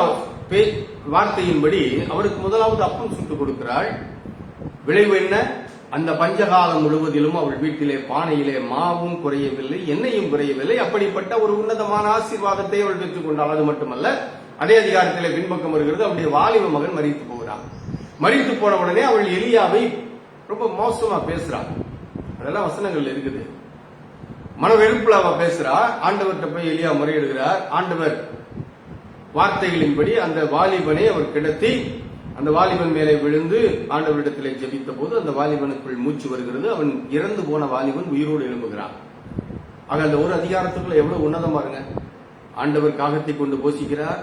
வார்த்தையின்படி அவருக்கு முதலாவது அப்பம் சுட்டு கொடுக்கிறாள். விளைவு என்ன? அந்த பஞ்சகாலம் முழுவதிலும் அவள் வீட்டிலே பானையிலே மாவும் குறையவில்லை, எண்ணெயும் குறையவில்லை. அப்படிப்பட்ட ஒரு உன்னதமான ஆசீர்வாதத்தை அவள் பெற்றுக் கொண்டாள். அது மட்டுமல்ல, அதே அதிகாரத்திலே பின்பக்கம் வருகிறது, அவருடைய வாலிப மகன் மரித்து போகிறான். மரித்து போன உடனே அவள் எலியாவை ரொம்ப மோசமா பேசுறாள். அதெல்லாம் வசனங்கள் இருக்குது. மனவெறுப்புல அவ பேசுறா. ஆண்டவர்கிட்ட போய் எலியா முறையிடுகிறார். ஆண்டவர் வார்த்தைகளின்படி அந்த வாலிபனை அவர் கிடத்தி அந்த வாலிபன் மேலே விழுந்து ஆண்டவரிடத்திலே ஜெபித்த போது அந்த வாலிபனுக்குள் மூச்சு வருகிறது. அவன் இறந்து போன வாலிபன் உயிரோடு எழும்புகிறான். ஆக அந்த ஒரு அதிகாரத்துக்குள்ள எவ்வளவு உன்னதமா இருங்க. ஆண்டவர் காகத்தை கொண்டு போஷிக்கிறார்.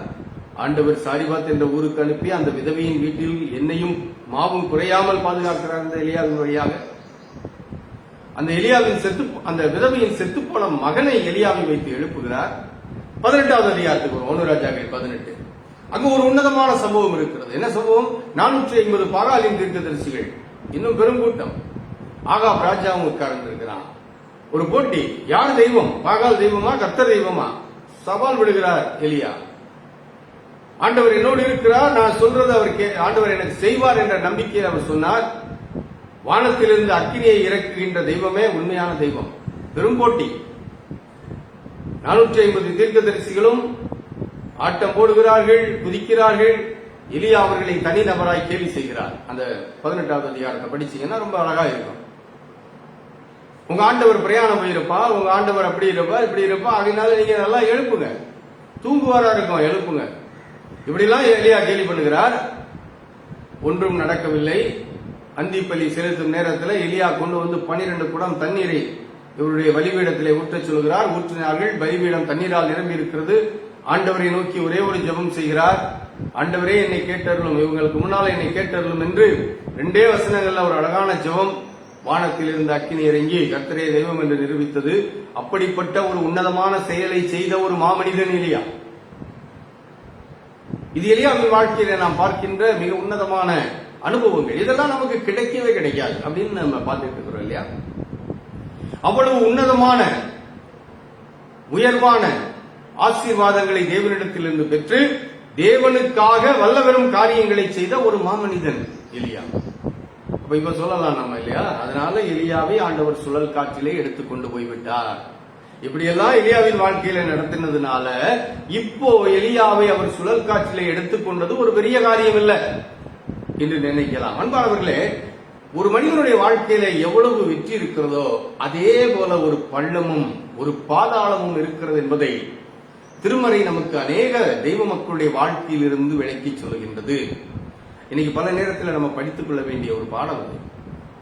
ஆண்டவர் சாரிபாத் என்ற ஊருக்கு அனுப்பி அந்த விதவையின் வீட்டில் எண்ணெயும் மாவும் குறையாமல் பாதுகாக்கிறார். அந்த எலியாவின் வழியாக அந்த விதவையின் செத்துப்போன மகனை எலியாவை வைத்து எழுப்புகிறார். 18வது அதிகாரத்துக்கு 1 ராஜாக்கள் 18. அங்கு ஒரு உன்னதமான சம்பவம் இருக்கிறது. என்ன சம்பவம்? 450 பாகாலின் தீர்க்கதரிசிகள், இன்னும் பெருங்கூட்டம். ஆகாப் ராஜாவும் உட்கார்ந்திருக்கிறான். ஒரு போட்டி, யார் தெய்வம்? பாகால் தெய்வமா, கர்த்தர் தெய்வமா? சவால் விடுகிறார் எலியா. ஆண்டவர் என்னோடு இருக்கிறார், நான் சொல்றது ஆண்டவர் எனக்கு செய்வார் என்ற நம்பிக்கையில் அவர் சொன்னார். வானத்திலிருந்து அக்கினியை இறக்குகின்ற தெய்வமே உண்மையான தெய்வம். பெரும்போட்டி. 450 தீர்க்கதரிசிகளும் ஆட்டம் போடுகிறார்கள், குதிக்கிறார்கள். எலியா அவர்களை தனிநபராய் கேள்வி செய்கிறார். அந்த 18வது அதிகாரத்தை படிச்சீங்கன்னா ரொம்ப அழகா இருக்கும். உங்க ஆண்டவர் பிரயாணம் போயிருப்பா, உங்க ஆண்டவர் அப்படி இருப்பா, இப்படி இருப்பா, அதனால நீங்க நல்லா எழுப்புங்க. தூங்குவாரா இருக்கும், எழுப்புங்க. இப்படிலாம் எலியா கேள்வி பண்ணுகிறார். ஒன்றும் நடக்கவில்லை. அந்திப்பலி செலுத்தும் நேரத்தில் எலியா கொண்டு வந்து 12 குடம் தண்ணீரை இவருடைய பலிபீடத்திலே ஊற்றச் சொல்கிறார். ஊற்றினார்கள். பலிபீடம் தண்ணீரால் நிரம்பி இருக்கிறது. ஆண்டவரை நோக்கி ஒரே ஒரு ஜெபம் செய்கிறார். ஆண்டவரே என்னை கேட்டருளும், இவங்களுக்கு முன்னால் என்னை கேட்டருளும் என்று 2 வசனங்கள்ல ஒரு அழகான ஜெபம். வானத்தில் இருந்த அக்கினி இறங்கி கர்த்தரே தெய்வம் என்று நிரூபித்தது. அப்படிப்பட்ட ஒரு உன்னதமான செயலை செய்த ஒரு மாமனிதன் எலியா. இது எலியாவின் வாழ்க்கையில நாம் பார்க்கின்ற மிக உன்னதமான அனுபவங்கள். இதெல்லாம் நமக்கு கிடைக்கவே கிடைக்காது அப்படின்னு நம்ம பார்த்துட்டு இருக்கிறோம் இல்லையா? அவ்வளவு உன்னதமான உயர்வான ஆசீர்வாதங்களை தேவனிடத்திலிருந்து பெற்று தேவனுக்காக வல்லவரும் காரியங்களை செய்த ஒரு மாமனிதன் எலியா. அப்ப இப்ப சொல்லலாம் நம்ம இல்லையா, அதனால எலியாவை ஆண்டவர் சுழல் காற்றிலே எடுத்துக்கொண்டு போய்விட்டார். இப்படியெல்லாம் எலியாவின் வாழ்க்கையில நடத்தினதுனால இப்போ எலியாவை அவர் சுழல் காற்றிலே எடுத்துக்கொண்டது ஒரு பெரிய காரியம் இல்லை என்று நினைக்கலாம். அன்பானவர்களே, ஒரு மனிதனுடைய வாழ்க்கையில எவ்வளவு வெற்றி இருக்கிறதோ அதே போல ஒரு பள்ளமும் ஒரு பாதாளமும் இருக்கிறது என்பதை திருமறை நமக்கு அநேக தெய்வ மக்களுடைய வாழ்க்கையில் இருந்து விளக்கி சொல்லுகின்றது. இன்னைக்கு பல நேரத்தில் நம்ம படித்துக் கொள்ள வேண்டிய ஒரு பாடம் அது.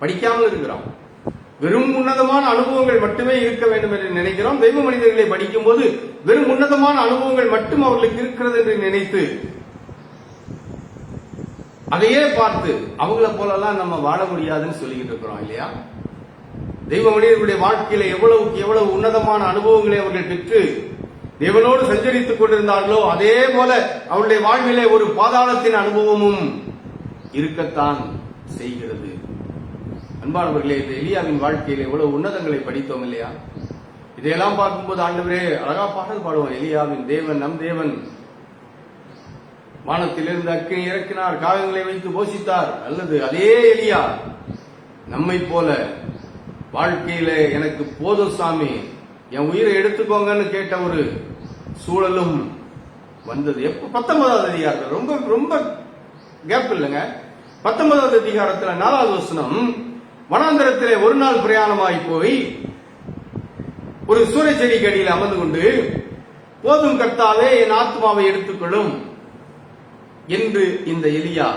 படிக்காமல் இருக்கிறோம். வெறும் உன்னதமான அனுபவங்கள் மட்டுமே இருக்க வேண்டும் என்று நினைக்கிறோம். தெய்வ மனிதர்களை படிக்கும் போது வெறும் உன்னதமான அனுபவங்கள் மட்டும் அவர்களுக்கு இருக்கிறது என்று நினைத்து அதையே பார்த்து அவங்கள போலலாம் நம்ம வாழ முடியாதுன்னு சொல்லிக்கிட்டு இருக்கிறோம் இல்லையா. தெய்வ மனிதர்களுடைய வாழ்க்கையில எவ்வளவுக்கு எவ்வளவு உன்னதமான அனுபவங்களை அவர்கள் பெற்று தேவனோடு சஞ்சரித்துக் கொண்டிருந்தார்களோ அதே போல அவருடைய வாழ்விலே ஒரு பாதாளத்தின் அனுபவமும் இருக்கத்தான் செய்கிறது. அன்பானவர்களே, இந்த எலியாவின் வாழ்க்கையில் எவ்வளவு உன்னதங்களை படித்தோம் இல்லையா. இதையெல்லாம் பார்க்கும்போது ஆண்டவரே அழகா பாடல் பாடுவோம். எலியாவின் தேவன் நம் தேவன் வானத்திலிருந்து அக்கினி இறக்கினார், காகங்களை வைத்து போஷித்தார். அல்லது அதே எலியா நம்மை போல வாழ்க்கையில எனக்கு போதும் சாமி, என் உயிரை எடுத்துக்கோங்கன்னு கேட்ட ஒரு சூழலும் வந்தது. எப்ப 19வது அதிகாரத்தில் ரொம்ப ரொம்ப கேப் இல்லைங்க. 19வது அதிகாரத்தில் 4வது வசனம், வனாந்தரத்திலே ஒரு நாள் பிரயாணமாய் போய் ஒரு சூரிய செடிக்கு அடியில் அமர்ந்து கொண்டு போதும் கர்த்தாவே என் ஆத்மாவை எடுத்துக்கொள்ளும் என்று இந்த எலியா,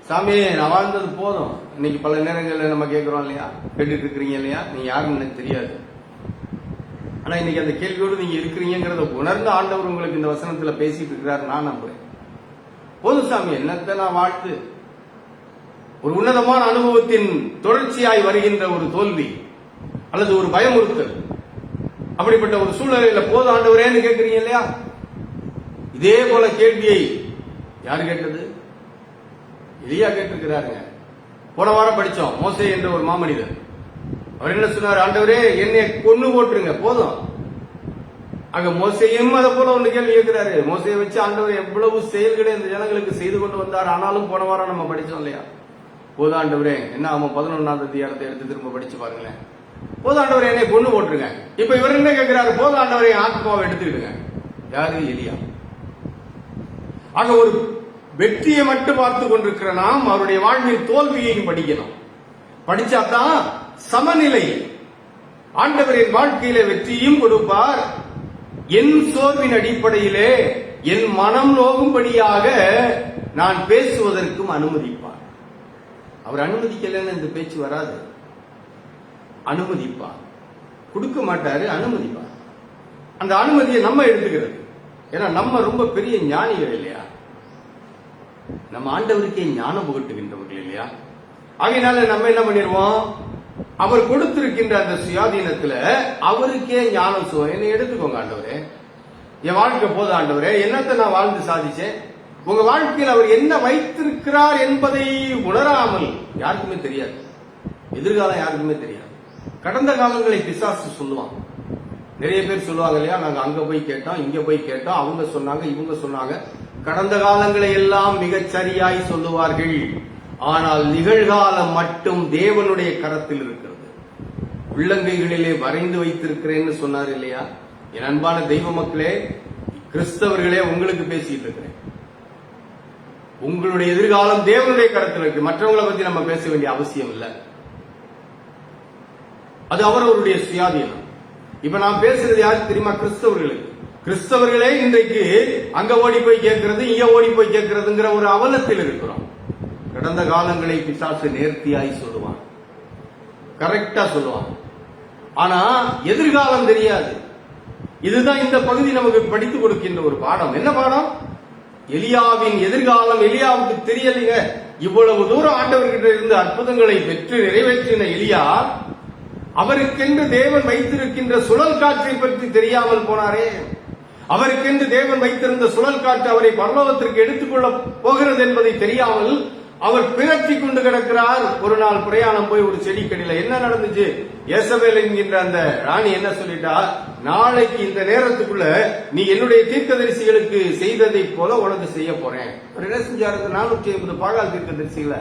சாமியே நான் வாழ்ந்தது போதும். இன்னைக்கு பல நேரங்களில் நம்ம கேட்கிறோம் இல்லையா, கேட்டுட்டு இருக்கிறீங்க இல்லையா, நீங்க யாருன்னு எனக்கு தெரியாது, ஆனா இன்னைக்கு அந்த கேள்வியோடு நீங்க இருக்கிறீங்கிறத உணர்ந்த ஆண்டவர் உங்களுக்கு இந்த வசனத்துல பேசிட்டு இருக்கிறார். நான் நம்புறேன். போதும் சாமி, என்னத்தை நான் வாழ்த்து. ஒரு உன்னதமான அனுபவத்தின் தொடர்ச்சியாய் வருகின்ற ஒரு தோல்வி அல்லது ஒரு பயமுறுத்தல், அப்படிப்பட்ட ஒரு சூழ்நிலையில போது ஆண்டவரேன்னு கேட்கிறீங்க இல்லையா. இதே போல கேள்வியை யாரு கேட்டது? எலியா கேட்டிருக்கிறாருங்க. போன வாரம் படிச்சோம். மோசே என்ற ஒரு மாமனிதர், அவர் என்ன சொன்னார்? ஆண்டவரே என்னை கொன்னு போட்டுருங்க போதும். அங்க மோசையும் அதை போல ஒன்று கேள்வி கேட்கிறாரு. மோசையை வச்சு ஆண்டவர் எவ்வளவு செயல்களை இந்த ஜனங்களுக்கு செய்து கொண்டு வந்தார். ஆனாலும் போன வாரம் நம்ம படிச்சோம் இல்லையா, போதும் ஆண்டவரே என்ன அவன் 11வது அதிகாரத்தை எடுத்து திரும்ப படிச்சு பாருங்களேன். போதும் ஆண்டவரே என்னை கொன்னு போட்டுருங்க. இப்ப இவர் என்ன கேட்கிறாரு? போதும் ஆண்டவரே ஆத்மாவை எடுத்துக்கிடுங்க. யாரு? எலியா. ஆக ஒரு வெற்றியை மட்டும் பார்த்து கொண்டிருக்கிற நாம் அவருடைய வாழ்வின் தோல்வியையும் படிக்கணும். படிச்சாதான் சமநிலை. ஆண்டவரின் வாழ்க்கையில வெற்றியும் கொடுப்பார், என் சோர்வின் அடிப்படையிலே என் மனம் நோகும்படியாக நான் பேசுவதற்கும் அனுமதிப்பார். அவர் அனுமதிக்கலன்னு இந்த பேச்சு வராது. அனுமதிப்பார், கொடுக்க மாட்டாரு, அனுமதிப்பார். அந்த அனுமதியை நம்ம எடுத்துக்கிறது. ஏன்னா நம்ம ரொம்ப பெரிய ஞானிகள் இல்லையா, நம்ம ஆண்டவருக்கே ஞானம் புகட்டுகின்றவர்கள் இல்லையா. ஆகையினால நம்ம என்ன பண்ணிடுவோம், அவர் கொடுத்திருக்கின்ற அந்த சுயாதீனத்துல அவருக்கே ஞானம் என்னை எடுத்துக்கோங்க ஆண்டவரே, என் வாழ்க்கை போதும் ஆண்டவரே, என்னத்தை நான் வாழ்ந்து சாதிச்சேன். உங்க வாழ்க்கையில் அவர் என்ன வைத்திருக்கிறார் என்பதை உணராமல் யாருக்குமே தெரியாது. எதிர்காலம் யாருக்குமே தெரியாது. கடந்த காலங்களை பிசாசு சொல்லுவான். நிறைய பேர் சொல்லுவாங்க இல்லையா, நாங்க அங்க போய் கேட்டோம், இங்க போய் கேட்டோம், அவங்க சொன்னாங்க, இவங்க சொன்னாங்க. கடந்த காலங்களை எல்லாம் மிகச் சரியாய் சொல்லுவார்கள். ஆனால் நிகழ்காலம் மட்டும் தேவனுடைய கரத்தில் இருக்கிறது. உள்ளங்கைகளிலே வரைந்து வைத்திருக்கிறேன்னு சொன்னார் இல்லையா. என் அன்பான தெய்வ மக்களே, கிறிஸ்தவர்களே, உங்களுக்கு பேசிட்டு இருக்கிறேன். உங்களுடைய எதிர்காலம் தேவனுடைய கரத்தில் இருக்கு. மற்றவங்களை பத்தி நம்ம பேச வேண்டிய அவசியம் இல்லை. அது அவரவருடைய சுயாதீனம். இப்ப நான் பேசுறது யாருக்கு தெரியுமா? கிறிஸ்தவர்களுக்கு. கிறிஸ்தவர்களே இன்றைக்கு அங்க ஓடி போய் கேட்கறது, இங்க ஓடி போய் கேட்கறதுங்கிற ஒரு அவலத்தில் இருக்கிறோம். கடந்த காலங்களை பிசாசு நேர்த்தியாய் சொல்லுவான், கரெக்டா சொல்லுவான். ஆனா எதிர்காலம் தெரியாது. இதுதான் இந்த பகுதி நமக்கு படித்து கொடுக்கின்ற ஒரு பாடம். என்ன பாடம்? எலியாவின் எதிர்காலம் எலியாவுக்கு தெரியலைங்க. இவ்வளவு தூரம் ஆண்டவர்கிட்ட இருந்து அற்புதங்களை பெற்று நிறைவேற்றின எலியா, அவருக்கென்று தேவன் வைத்திருக்கின்ற சுழல் காற்றை பற்றி தெரியாமல் போனாரே. அவருக்கென்று தேவன் வைத்திருந்த சுழல் காற்று அவரை பரலோகத்திற்கு எடுத்துக்கொள்ள போகிறது என்பதை தெரியாமல் அவர் பிறற்றி கொண்டு கிடக்கிறார். ஒரு நாள் பிரயாணம் போய் ஒரு செடிக்கடியில என்ன நடந்துச்சு? யேசபேல் என்கின்ற அந்த ராணி என்ன சொல்லிட்டா, நாளைக்கு இந்த நேரத்துக்குள்ள நீ என்னுடைய தீர்க்கதரிசிகளுக்கு செய்ததை போல உனக்கு செய்ய போறேன். அவர் என்ன செஞ்சாரு? 450 பாகால் தீர்க்கதரிசிகளை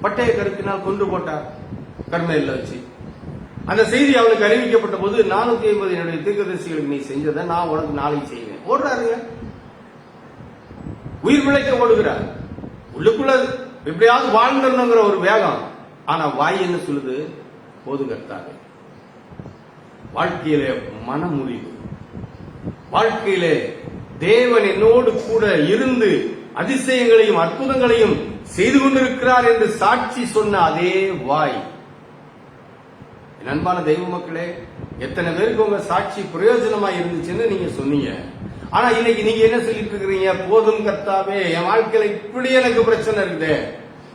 பட்டய கருத்தினால் கொண்டு போட்டார் கர்மேல்ல வச்சு. அந்த செய்தி அவளுக்கு அறிவிக்கப்பட்ட போது 450 என்னுடைய தீர்க்கதரிசிகளுக்கு நீ செஞ்சதை நான் உனக்கு நாளைக்கு செய்வேன். ஓடுறாருங்க, உயிர் பிழைக்க ஓடுகிறார். உள்ளுக்குள்ள எப்படியாவது வாழ்ந்துடணுங்கிற ஒரு வேகம். ஆனா வாய் என்ன சொல்லுது? போதுங்கத்தாங்க. வாழ்க்கையிலே மனமுறிவு, வாழ்க்கையிலே தேவன் என்னோடு கூட இருந்து அதிசயங்களையும் அற்புதங்களையும் செய்து கொண்டிருக்கிறார் என்று சாட்சி சொன்ன அதே வாய். அன்பான தெய்வ மக்களே, எத்தனை பேருக்கு உங்க சாட்சி பிரயோஜனமா இருந்துச்சுன்னு நீங்க சொன்னீங்க. ஆனா இன்னைக்கு நீங்க என்ன சொல்லிட்டு இருக்கிறீங்க? போதும் கர்த்தாவே, என் வாழ்க்கையில இப்படி எனக்கு பிரச்சனை இருக்குது,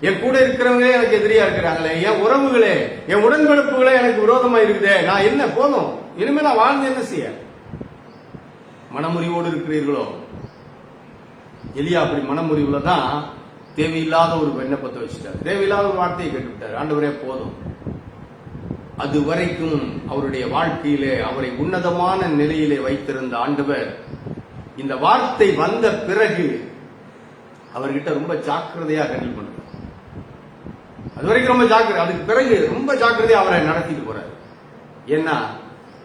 என் கூட இருக்கிறவங்களே எனக்கு எதிரியா இருக்கிறாங்களே, என் உறவுகளே, என் உடன்பிறப்புகளே எனக்கு விரோதமா இருக்குதே, நான் என்ன போதும், இனிமே நான் வாழ்ந்து என்ன செய்ய? மனமுறிவோடு இருக்கிறீர்களோ? எலியா அப்படி மனமுறிவுல தான் தேவையில்லாத ஒரு விண்ணப்பத்தை வச்சுட்டார், தேவையில்லாத ஒரு வார்த்தையை கேட்டுவிட்டார். ஆண்டவரே போதும். அது வரைக்கும் அவருடைய வாழ்க்கையிலே அவரை உன்னதமான நிலையிலே வைத்திருந்த ஆண்டவர் இந்த வார்த்தை வந்த பிறகு அவர்கிட்ட ரொம்ப ஜாக்கிரதையா ஹேண்டில் பண்றார். அது வரைக்கும் ரொம்ப ஜாக்கிரதை, அதுக்கு பிறகு ரொம்ப ஜாக்கிரதையா அவரை நடத்திட்டு போறார். ஏன்னா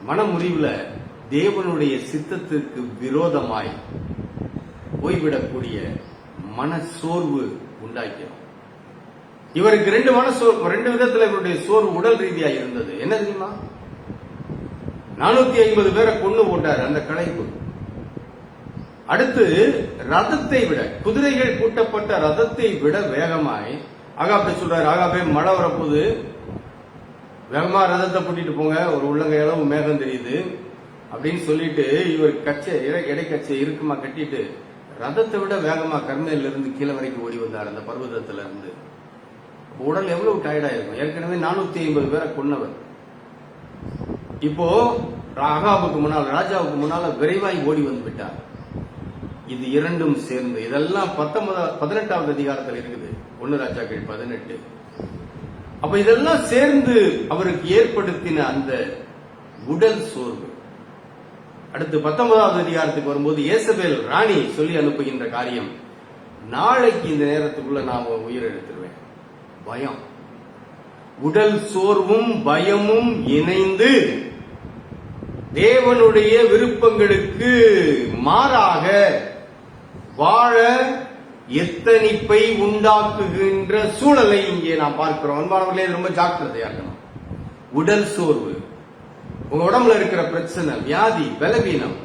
மனமுறிவுல தேவனுடைய சித்தத்திற்கு விரோதமாய் போய்விடக்கூடிய மனசோர்வு உண்டாக்கிறோம். இவருக்கு 2 மனசோர்வு, 2 விதத்துல இவருடைய சோர்வு உடல் ரீதியா இருந்தது. என்ன தெரியுமா? 450 பேரை கொண்டு போட்டார் அந்த களைப்பு. அடுத்து ரதத்தை விட, குதிரைகள் பூட்டப்பட்ட ரதத்தை விட வேகமாய் ஆகாபே சொல்றாரு, ஆகாபே மழை வரப்போது, வேகமா ரதத்தை பூட்டிட்டு போங்க, ஒரு உள்ளங்கை அளவு மேகம் தெரியுது அப்படின்னு சொல்லிட்டு இவர் இடைக்கச்சை இருக்குமா கட்டிட்டு ரதத்தை விட வேகமா கர்மேல இருந்து கீழே வரைக்கும் ஓடி வந்தார். அந்த பர்வதத்துல இருந்து உடல் எவ்வளவு டயர்டா இருக்கும். ஏற்கனவே 450 பேரை கொன்னவர். இப்போ ஆகாபுக்கு முன்னால், ராஜாவுக்கு முன்னால விரைவாய் ஓடி வந்து விட்டார். இது இரண்டும் சேர்ந்து, இதெல்லாம் 18வது அதிகாரத்தில் இருக்குது, 1 ராஜாக்கள் 18. அப்ப இதெல்லாம் சேர்ந்து அவருக்கு ஏற்படுத்தின அந்த உடல் சோர்வு. அடுத்து 19வது அதிகாரத்துக்கு வரும்போது யேசபேல் ராணி சொல்லி அனுப்புகின்ற காரியம், நாளைக்கு இந்த நேரத்துக்குள்ள நான் உயிர் எடுத்துருவேன். பயம், உடல் சோர்வும் பயமும் இணைந்து தேவனுடைய விருப்பங்களுக்கு மாறாக வாழ எத்தனிப்பை உண்டாக்குகின்ற சூழலை இங்கே நாம் பார்க்கிறோம். அன்பானவர்களே, ரொம்ப ஜாக்கிரதையா இருக்கணும். உடல் சோர்வு, உங்க உடம்புல இருக்கிற பிரச்சனை, வியாதி, பலவீனம்,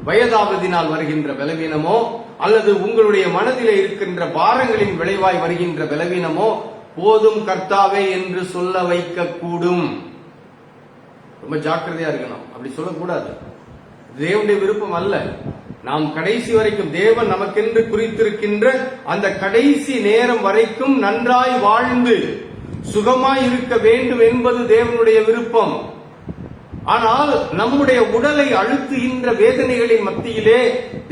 வயதாவதினால் வருகின்ற பலவீனமோ அல்லது உங்களுடைய மனதிலே இருக்கின்ற பாரங்களின் விளைவாய் வருகின்ற பலவீனமோ போதும் கர்த்தாவே என்று சொல்ல வைக்க கூடும். ரொம்ப ஜாக்கிரதையா இருக்கணும். அப்படி சொல்லக்கூடாது. தேவனுடைய விருப்பம் அல்ல. நாம் கடைசி வரைக்கும் தேவன் நமக்கென்று குறித்திருக்கின்ற அந்த கடைசி நேரம் வரைக்கும் நன்றாய் வாழ்ந்து சுகமாய் இருக்க வேண்டும் என்பது தேவனுடைய விருப்பம். ஆனால் நம்முடைய உடலை அழுத்துகின்ற வேதனைகளின் மத்தியிலே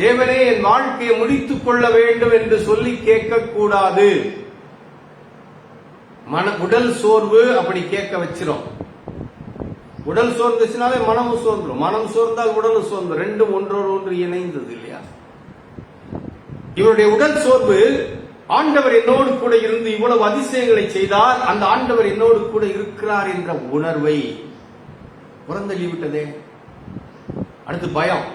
தேவனே என் வாழ்க்கையை முடித்துக் கொள்ள வேண்டும் என்று சொல்லி கேட்கக்கூடாது. உடல் சோர்வு அப்படி கேட்க வச்சிரும். உடல் சோர்ந்துச்சுனாலே மனமும் சோர்ந்துடும், மனம் சோர்ந்தால் உடலும் சோர்ந்து, ரெண்டும் ஒன்றோடு ஒன்று இணைந்தது இல்லையா? இவருடைய உடல் சோர்வு, ஆண்டவர் என்னோடு கூட இருந்து இவ்வளவு அதிசயங்களை செய்தார், அந்த ஆண்டவர் என்னோடு கூட இருக்கிறார் என்ற உணர்வை புறந்தள்ளி விட்டதே. அடுத்து பயம்,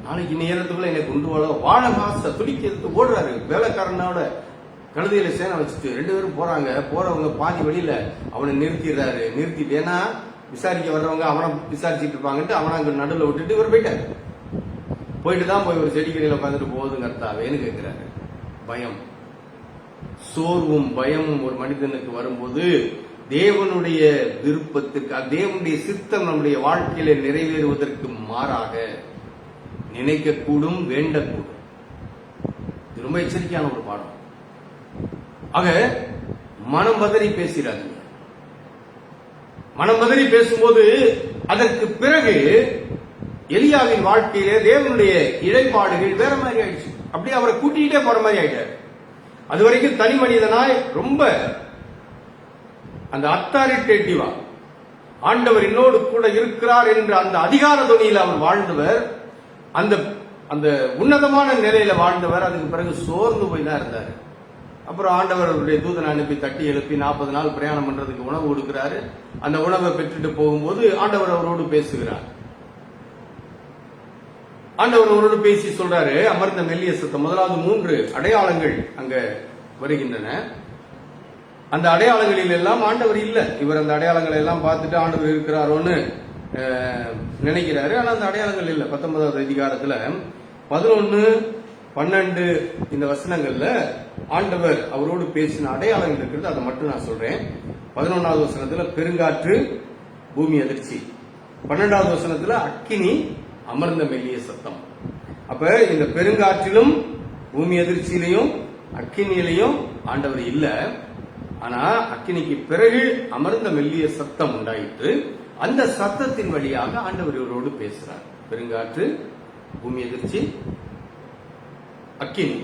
நாளைக்கு நேரத்துக்குள்ள என்னை கொண்டு வாழ மாச துடிக்க எடுத்து ஓடுறாரு. வேலைக்காரனோட கழுதையில சேனை வச்சுட்டு 2 பேரும் போறாங்க. போறவங்க பாதி வழியில அவனை நிறுத்திடுறாரு. நிறுத்திட்டு, ஏன்னா விசாரிக்க வர்றவங்க அவனை விசாரிச்சுட்டு இருப்பாங்கன்ட்டு அவனை அங்க நடுவில் விட்டுட்டு இவர் போயிட்டாரு. போயிட்டு தான் போய் ஒரு செடிக்கடியில் உட்காந்துட்டு போகுதுங்க கர்த்தாவேன்னு கேட்கிறாரு. பயம், சோர்வும் பயமும் ஒரு மனிதனுக்கு வரும்போது தேவனுடைய விருப்பத்திற்கு, தேவனுடைய சித்தம் நம்முடைய வாழ்க்கையில நிறைவேறுவதற்கு மாறாக நினைக்கக்கூடும், வேண்டக்கூடும். இது ரொம்ப எச்சரிக்கையான ஒரு பாடம். ஆக மனம் பதறி பேசிடாதீங்க. மனம் பதறி பேசும்போது அதற்கு பிறகு எலியாவின் வாழ்க்கையிலே தேவனுடைய இழைப்பாடுகள் வேற மாதிரி ஆயிடுச்சு. அப்படியே அவரை கூட்டிகிட்டே போற மாதிரி ஆயிட்டாரு. அது வரைக்கும் தனி மனிதனாய் ரொம்ப அந்த அத்தாரிட்டேட்டிவா ஆண்டவர் என்னோடு கூட இருக்கிறார் என்ற அந்த அதிகார துணியில் அவர் வாழ்ந்தவர், அந்த அந்த உன்னதமான நிலையில வாழ்ந்தவர். அதுக்கு பிறகு சோர்ந்து போய் தான் இருந்தார். அப்புறம் ஆண்டவர் அவருடைய தூதனை அனுப்பி தட்டி எழுப்பி 40 நாள் பிரயாணம் பண்றதுக்கு உணவு கொடுக்கிறாரு. அந்த உணவை பெற்றுட்டு போகும்போது ஆண்டவர் அவரோடு பேசுகிறார். ஆண்டவர் அவரோடு பேசி சொல்றாரு, அமர்ந்த மெல்லிய சத்தம். முதலாவது 3 அடையாளங்கள் அங்க வருகின்றன. அந்த அடையாளங்களில் எல்லாம் ஆண்டவர் இல்ல. இவர் அந்த அடையாளங்களை எல்லாம் பார்த்துட்டு ஆண்டவர் இருக்கிறாரோன்னு நினைக்கிறாரு. ஆனா அந்த அடையாளங்கள் இல்ல. 19வது அதிகாரத்துல 11, 12 இந்த வசனங்கள்ல ஆண்டவர் அவரோடு பேசின அடையாளங்கள் இருக்கிறது. அதை மட்டும் நான் சொல்றேன். 11வது வசனத்துல பெருங்காற்று, பூமி அதிர்ச்சி. 12வது வசனத்துல அக்கினி, அமர்ந்த மெல்லிய சத்தம். அப்ப இந்த பெருங்காற்றிலும் பூமி அதிர்ச்சியிலையும் அக்கினியிலையும் ஆண்டவர் இல்ல. ஆனா அக்கினிக்கு பிறகு அமர்ந்த மெல்லிய சத்தம் உண்டாயிற்று. அந்த சத்தத்தின் வழியாக ஆண்டவர் இவரோடு பேசுறார். பெருங்காற்று, பூமி அதிர்ச்சி, அக்கினி.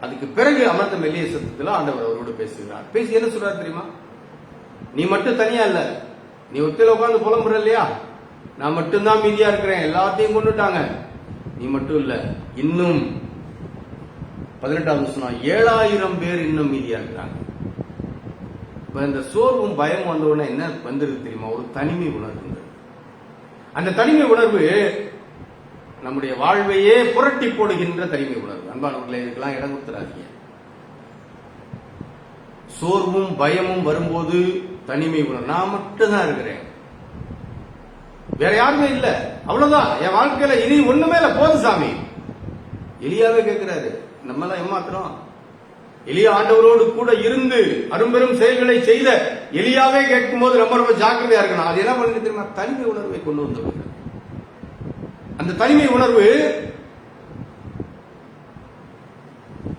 அதுக்கு பிறகு அமர்ந்த மெல்லிய சத்தத்தில் ஆண்டவர் அவரோடு பேசுகிறார். பேசி என்ன சொல்றாரு தெரியுமா? நீ மட்டும் தனியா இல்ல, நீ ஒத்தையில உட்கார்ந்து புலம்புற இல்லையா, நான் மட்டும்தான் மீதியா இருக்கிறேன், எல்லாத்தையும் கொண்டுட்டாங்க, நீ மட்டும் இல்ல, இன்னும் 18வது வசனம் 7000 பேர் இன்னும் மீதியா இருக்கிறாங்க. இப்ப இந்த சோர்வும் பயம் வந்த உடனே என்ன வந்திருக்கு தெரியுமா? ஒரு தனிமை உணர்வு. அந்த தனிமை உணர்வு நம்முடைய வாழ்வையே புரட்டி போடுகின்ற தனிமை உணர்வு. அன்பானவர்களே, இதுக்கெல்லாம் இடம் கொடுத்துறாதீங்க. சோர்வும் பயமும் வரும்போது தனிமை உணர்வு, நான் மட்டும் தான் இருக்கிறேன், வேற யாருமே இல்ல, அவ்வளவுதான் என் வாழ்க்கையில இனி ஒண்ணுமே இல்ல, போதும் சாமி. எலியாவே கேட்கிறாரு, நம்ம எல்லாம் ஏமாத்துறோம். எலியா ஆண்டவரோடு கூட இருந்து அரும்பெரும் செயல்களை செய்த எலியாவே கேட்கும் போது ரொம்ப ரொம்ப ஜாக்கிரதையா இருக்கணும். அது என்ன பண்ணி தெரியுமா? தனிமை உணர்வை கொண்டு வந்தவங்க. அந்த தனிமை உணர்வு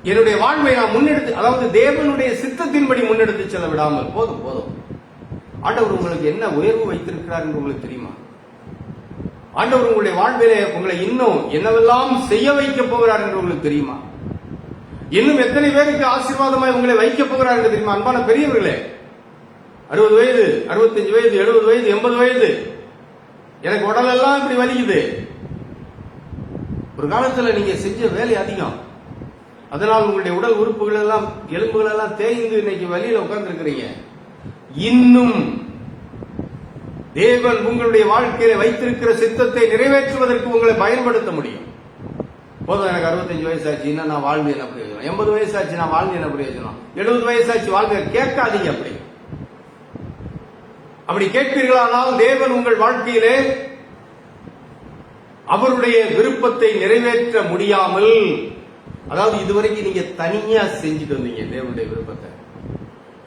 என்னுடைய வாழ்வை நான் முன்னெடுத்து, அதாவது தேவனுடைய சித்தத்தின்படி முன்னெடுத்து செல்ல விடாமல், போதும் போதும், ஆண்டவர் உங்களுக்கு என்ன உயர்வு வைத்திருக்கிறார் என்று உங்களுக்கு தெரியுமா? ஆண்டவர் உங்களுடைய வாழ்விலே உங்களை இன்னும் என்னவெல்லாம் செய்ய வைக்க போகிறார் என்று உங்களுக்கு தெரியுமா? இன்னும் எத்தனை பேருக்கு ஆசீர்வாதமாய் உங்களை வைக்க போகிறார் என்று தெரியுமா? அன்பான பெரியவர்களே, 60 வயது, 65 வயது, 70 வயது, 80 வயது, எனக்கு உடலெல்லாம் இப்படி வலிக்குது. ஒரு காலத்துல நீங்க செஞ்ச வேலை அதிகம், அதனால் உங்களுடைய உடல் உறுப்புகள் எல்லாம், எலும்புகள் எல்லாம் தேய்ந்து இன்னைக்கு வலியில உட்கார்ந்து இருக்கிறீங்க. இன்னும் தேவன் உங்களுடைய வாழ்க்கையில வைத்திருக்கிற சித்தத்தை நிறைவேற்றுவதற்கு உங்களை பயன்படுத்த முடியும். போதும், எனக்கு 65 வயசாச்சு, இன்னும் நான் வாழ்ந்து என்ன பிரயோஜனம்? 80 வயசாச்சு, நான் வாழ்ந்து என்ன பிரயோஜனம்? 70 வயசாச்சு வாழ்ந்து கேட்காதீங்க. அப்படி கேட்பீர்களானால் தேவன் உங்கள் வாழ்க்கையிலே அவருடைய விருப்பத்தை நிறைவேற்ற முடியாமல், அதாவது இதுவரைக்கும் நீங்க தனியா செஞ்சுட்டு வந்தீங்க தேவனுடைய விருப்பத்தை,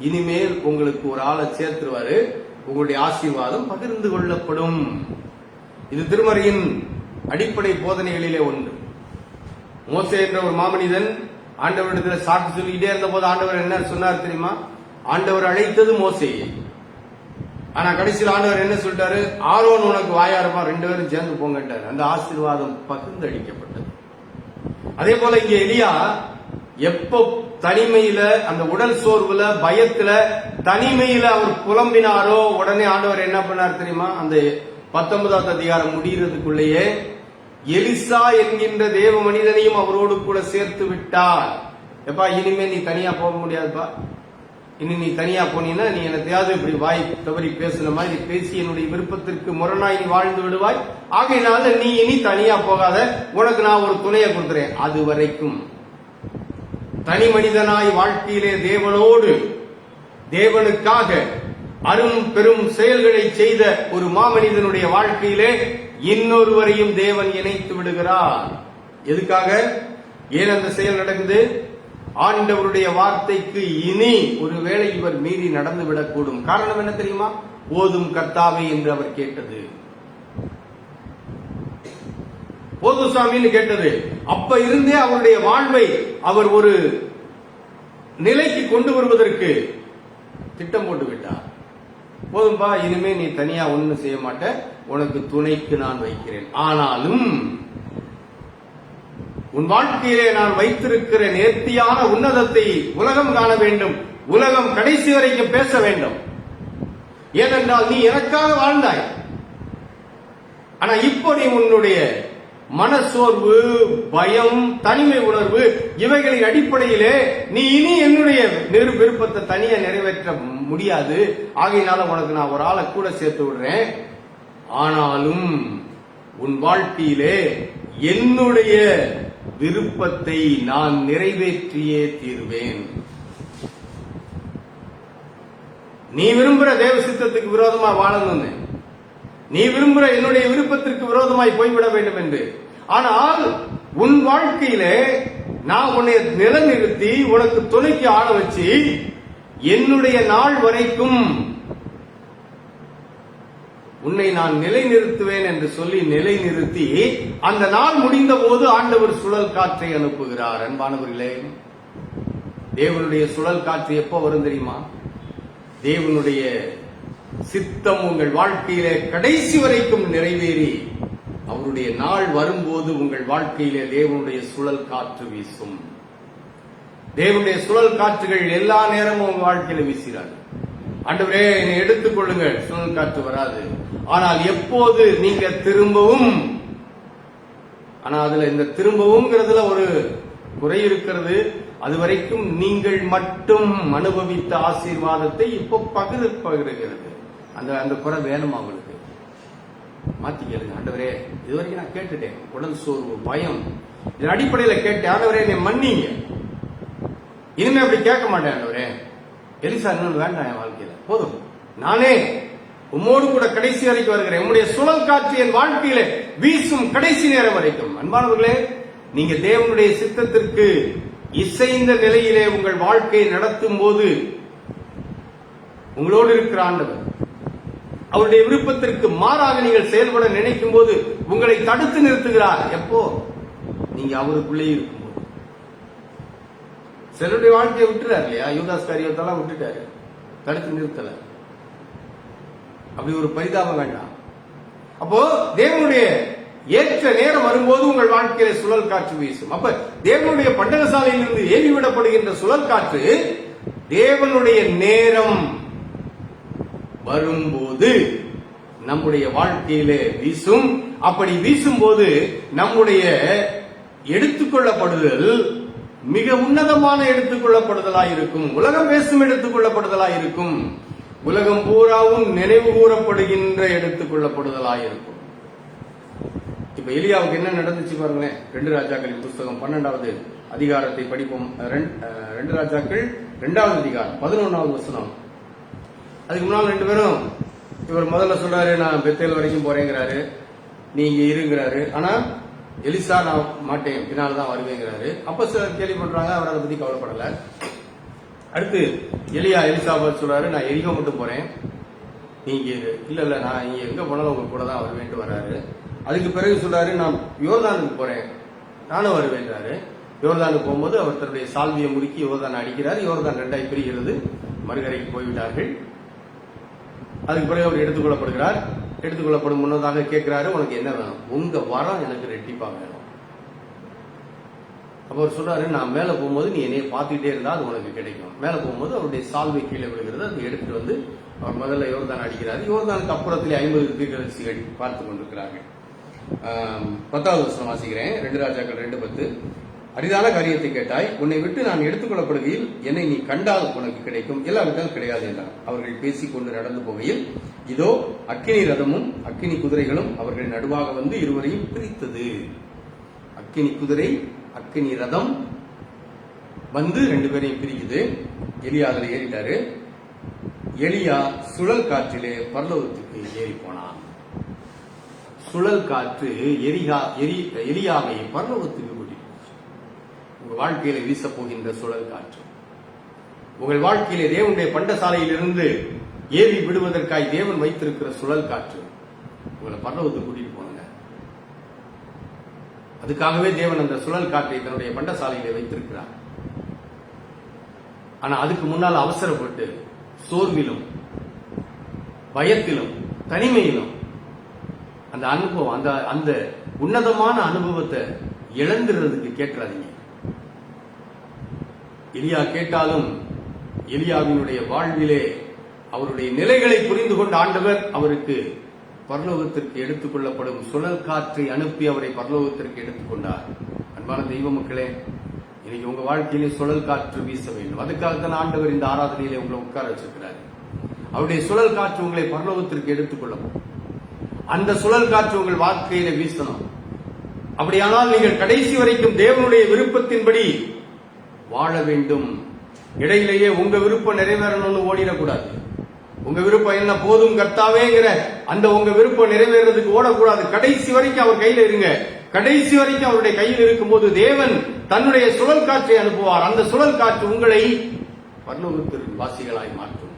இனிமேல் உங்களுக்கு ஒரு ஆளை சேர்த்துருவாரு, உங்களுடைய ஆசீர்வாதம் பகிர்ந்து கொள்ளப்படும். இது திருமறையின் அடிப்படை போதனைகளிலே ஒன்று. மோசே என்ற ஒரு மாமனிதன் ஆண்டவரிடத்தில் சாக்கு சொல்லிக்கிட்டே இருந்த போது ஆண்டவர் என்ன சொன்னார் தெரியுமா? ஆண்டவர் அழைத்தது மோசேயை, ஆனா கடைசியில் ஆண்டவர் என்ன சொல்லிட்டாரு? ஆரோன் உனக்கு வாயாரமா, 2 பேரும் சேர்ந்து போங்கட்டாரு. அந்த ஆசீர்வாதம் பகிர்ந்து அளிக்கப்பட்டது. அதே போல இங்க எலியா எப்போ தனிமையில, அந்த உடல் சோர்வுல, பயத்துல, தனிமையில அவர் புலம்பினாரோ உடனே ஆண்டவர் என்ன பண்ணார் தெரியுமா? அந்த 19வது அதிகாரம் முடிகிறதுக்குள்ளேயே எலிசா என்கின்ற தேவ மனிதனையும் அவரோடு கூட சேர்த்து விட்டார். எப்பா, இனிமே நீ தனியா போக முடியாதுப்பா, இனி நீ தனியா போனீன்னா நீ எனத்தையாவது இப்படி வாய் தவறி பேசுன மாதிரி பேசி என்னுடைய விருப்பத்திற்கு முரணாய் நீ வாழ்ந்து விடுவாய். ஆகையினால நீ இனி தனியா போகாத, உனக்கு நான் ஒரு துணையை கொடுத்துறேன். அது வரைக்கும் தனி மனிதனாய் வாழ்க்கையிலே தேவனோடு, தேவனுக்காக அரும் பெரும் செயல்களை செய்த ஒரு மாமனிதனுடைய வாழ்க்கையிலே இன்னொருவரையும் தேவன் இணைத்து விடுகிறார். எதுக்காக? ஏன் அந்த செயல் நடக்குது? ஆண்டவருடைய வார்த்தைக்கு இனி ஒருவேளை இவர் மீறி நடந்து விடக்கூடும். காரணம் என்ன தெரியுமா? போதும் கர்த்தாவே என்று அவர் கேட்டது. போதும் சாமின்னு கேட்டது. அப்ப இருந்தே அவருடைய வாழ்வை அவர் ஒரு நிலைக்கு கொண்டு வருவதற்கு திட்டம் போட்டு விட்டார். போதும்பா, இனிமே நீ தனியா ஒண்ணு செய்ய மாட்ட, உனக்கு துணைக்கு நான் வைக்கிறேன். ஆனாலும் உன் வாழ்க்கையிலே நான் வைத்திருக்கிற நேர்த்தியான உன்னதத்தை உலகம் காண வேண்டும், உலகம் கடைசி வரைக்கும் பேச வேண்டும். ஏனென்றால் நீ எனக்காக வாழ்ந்தாய். ஆனா இப்போ நீ உன்னுடைய மனசோர்வு, பயம், தனிமை உணர்வு இவைகளின் அடிப்படையிலே நீ இனி என்னுடைய விருப்பத்தை தனியா நிறைவேற்ற முடியாது, ஆகையினால உனக்கு நான் ஒரு ஆளை கூட சேர்த்து விடுறேன். ஆனாலும் உன் வாழ்க்கையிலே என்னுடைய விருப்பத்தை நான் நிறைவேற்றியே தீர்வேன். நீ விரும்புற தேவ சித்தத்துக்கு விரோதமா வாழணும்னு, நீ விரும்புற என்னுடைய விருப்பத்திற்கு விரோதமாய் போய்விட வேண்டும் என்று. ஆனால் உன் வாழ்க்கையிலே நான் உன்னை நிலைநிறுத்தி உனக்கு துணைக்கு ஆள வச்சு என்னுடைய நாள் வரைக்கும் உன்னை நான் நிலைநிறுத்துவேன் என்று சொல்லி நிலைநிறுத்தி அந்த நாள் முடிந்த போது ஆண்டவர் சுழல் காற்றை அனுப்புகிறார். அன்பானவர்களே, தேவனுடைய சுழல் காற்று எப்போ வரும் தெரியுமா? தேவனுடைய சித்தம் உங்கள் வாழ்க்கையிலே கடைசி வரைக்கும் நிறைவேறி அவருடைய நாள் வரும்போது உங்கள் வாழ்க்கையிலே தேவனுடைய சுழல் காற்று வீசும். தேவனுடைய சுழல் காற்றுகள் எல்லா நேரமும் உங்க வாழ்க்கையில வீசுகிறார்கள். ஆண்டவரே என்னை எடுத்துக் கொள்ளுங்கள், சுழல் காற்று வராது. ஆனால் எப்போது நீங்க திரும்பவும், ஆனா அதுல இந்த திரும்பவும்ங்கிறதுல ஒரு குறை இருக்கிறது. அது வரைக்கும் நீங்கள் மட்டும் அனுபவித்த ஆசீர்வாதத்தை இப்போ பகிர்கிறது. அந்த குறை வேணும் அவங்களுக்கு. மாத்தி கேளுங்க. ஆண்டவரே இதுவரைக்கும் நான் கேட்டுட்டேன், உடல் சோர்வு, பயம், இதன் அடிப்படையில கேட்டேன். ஆண்டவரே என்னை மன்னிங்க, இனிமே அப்படி கேட்க மாட்டேன். ஆண்டவரே எலிசா இன்னொன்று வேண்டாம் என் வாழ்க்கையில, போதும், நானே உம்மோடு கூட கடைசி வரைக்கும் வருகிறேன். உம்முடைய சுழல் காற்று என் வாழ்க்கையில வீசும் கடைசி நேரம் வரைக்கும். அன்பானவர்களே, நீங்க தேவனுடைய சித்தத்திற்கு இசைந்த நிலையிலே உங்கள் வாழ்க்கையை நடத்தும் போது உங்களோடு இருக்கிற ஆண்டவர் அவருடைய விருப்பத்திற்கு மாறாக நீங்கள் செயல்பட நினைக்கும் போது உங்களை தடுத்து நிறுத்துகிறார். எப்போ? நீங்க அவருக்குள்ளே இருக்கும்போது. சிலருடைய வாழ்க்கையை விட்டுறாரு இல்லையா? யூதாஸ் காரியத்தெல்லாம் விட்டுட்டாரு, தடுத்து நிறுத்தல. அப்படி ஒரு பரிதாபம் வேண்டாம். அப்போ தேவனுடைய ஏற்ற நேரம் வரும்போது உங்கள் வாழ்க்கையில சுழல் காற்று வீசும். அப்ப தேவனுடைய பண்டகசாலையிலிருந்து ஏவி விடப்படுகின்ற சுழல் காற்று தேவனுடைய நேரம் வரும்போது நம்முடைய வாழ்க்கையிலே வீசும். அப்படி வீசும்போது நம்முடைய எடுத்துக்கொள்ளப்படுதல் மிக உன்னதமான எடுத்துக்கொள்ளப்படுதலாய் இருக்கும். உலகம் பேசும் எடுத்துக்கொள்ளப்படுதலாய் இருக்கும். உலகம் பூராவும் நினைவு கூறப்படுகின்ற எடுத்துக்கொள்ளப்படுதலாய் இருக்கும். இப்ப எலியாவுக்கு என்ன நடந்துச்சு பாருங்களேன். 2 ராஜாக்களின் புஸ்தகம் 12வது அதிகாரத்தை படிப்போம். 2 ராஜாக்கள் 2வது அதிகாரம் 11வது வசனம். அதுக்கு முன்னால் 2 பேரும், இவர் முதல்ல சொல்றாரு நான் பெத்தேல் வரைக்கும் போறேங்கிறாரு, நீங்க இருங்கிறாரு. ஆனா எலிசா நான் மாட்டேன், பின்னால்தான் வருவேங்கிறாரு. அப்ப சிலர் கேள்வி பண்றாங்க, அவர் அதை பத்தி கவலைப்படல. அடுத்து எலிசா சொல்றாரு நான் எரிகோ மட்டும் போறேன், நீங்க இல்ல நான் இங்க எங்க போனாலும் உங்க கூட தான் வருவேன்ட்டு வர்றாரு. அதுக்கு பிறகு சொல்றாரு நான் யோர்தானுக்கு போறேன், நானும் வருவேன்றாரு. யோர்தானுக்கு போகும்போது அவர் தன்னுடைய சால்வியை முறுக்கி யோர்தான் அடிக்கிறார். யோர்தான் 2ஆய் பிரிகிறது, மறுகரைக்கு போய்விட்டார்கள். அதுக்கு பிறகு அவர் எடுத்துக்கொள்ளப்படுகிறார். எடுத்துக்கொள்ளப்படும் முன்னதாக கேட்கிறாரு உனக்கு என்ன வேணும்? உங்க வரம் எனக்கு ரெட்டிப்பா வேணும். அப்ப அவர் சொல்றாரு நான் மேல போகும்போது நீ என்னைய பார்த்துட்டே இருந்தா அது உனக்கு கிடைக்கும். மேல போகும்போது அவருடைய சால்வை கீழே விழுகிறது. அதை எடுத்துட்டு வந்து அவர் முதல்ல யோர்தான் அடிக்கிறார். யோர்தானுக்கு அப்புறத்திலே 50 தீர்க்கதரிசிகள் பார்த்து கொண்டிருக்கிறார்கள். 10வது வசனம் வாசிக்கிறேன். 2 ராஜாக்கள் 2:10. அரிதான காரியத்தை கேட்டாய், உன்னை விட்டு நான் எடுத்துக்கொள்ளப்படுகையில் என்னை நீ கண்டால் உனக்கு கிடைக்கும், எல்லாவிட்டால் கிடையாது என்றார். அவர்கள் பேசிக் கொண்டு நடந்து போகையில் இதோ அக்கினி ரதமும் அக்கினி குதிரைகளும் அவர்கள் நடுவாக வந்து இருவரையும் பிரித்தது. அக்கினி குதிரை அக்கினி ரதம் வந்து 2 பேரையும் பிரிக்குது. எலியா அதில் ஏறிட்டாரு. எலியா சுழல் காற்றிலே பரலோகத்துக்கு ஏறி போனான். சுழல் காற்று எலியாவை பரலோகத்துக்கு கூட்டிட்டு உங்க வாழ்க்கையில வீச போகின்ற சுழல் காற்று உங்கள் வாழ்க்கையிலே தேவனுடைய பண்டசாலையிலிருந்து ஏறி விடுவதற்காய் தேவன் வைத்திருக்கிற சுழல் காற்று உங்களை பரலோகத்துக்கு கூட்டிட்டு போனாங்க. அதுக்காகவே தேவன் அந்த சுழல் காற்றை தன்னுடைய பண்டசாலையிலே வைத்திருக்கிறார். ஆனா அதுக்கு முன்னால் அவசரப்பட்டு சோர்விலும் பயத்திலும் தனிமையிலும் அந்த அனுபவம் அந்த உன்னதமான அனுபவத்தை இழந்துறதுக்கு கேட்காதீங்க. எலியா கேட்டாலும் எலியாவினுடைய வாழ்விலே அவருடைய நிலைகளை புரிந்து கொண்ட ஆண்டவர் அவருக்கு பரலோகத்திற்கு எடுத்துக் கொள்ளப்படும் சுழல் காற்றை அனுப்பி அவரை பரலோகத்திற்கு எடுத்துக்கொண்டார். அன்பான தெய்வ மக்களே, இன்னைக்கு உங்க வாழ்க்கையிலே சுழல் காற்று வீச வேண்டும். அதுக்காகத்தான் ஆண்டவர் இந்த ஆராதனையிலே உங்களை உட்கார வச்சிருக்கிறார். அவருடைய சுழல் காற்று உங்களை பரலோகத்திற்கு எடுத்துக் கொள்ளவும், அந்த சுழல் காற்று உங்கள் வாழ்க்கையில வீசணும். அப்படியானால் நீங்கள் கடைசி வரைக்கும் தேவனுடைய விருப்பத்தின்படி வாழ வேண்டும். இடையிலேயே உங்க விருப்பம் நிறைவேறணும்னு ஓடிடக்கூடாது. உங்க விருப்பம் என்ன போதும் கர்த்தாவேங்கிற அந்த உங்க விருப்பம் நிறைவேறதுக்கு ஓடக்கூடாது. கடைசி வரைக்கும் அவர் கையில இருங்க. கடைசி வரைக்கும் அவருடைய கையில் இருக்கும்போது தேவன் தன்னுடைய சுழல் காற்றை அனுப்புவார். அந்த சுழல் காற்று உங்களை பரலோகத்திற்கு வாசிகளாய் மாற்றும்.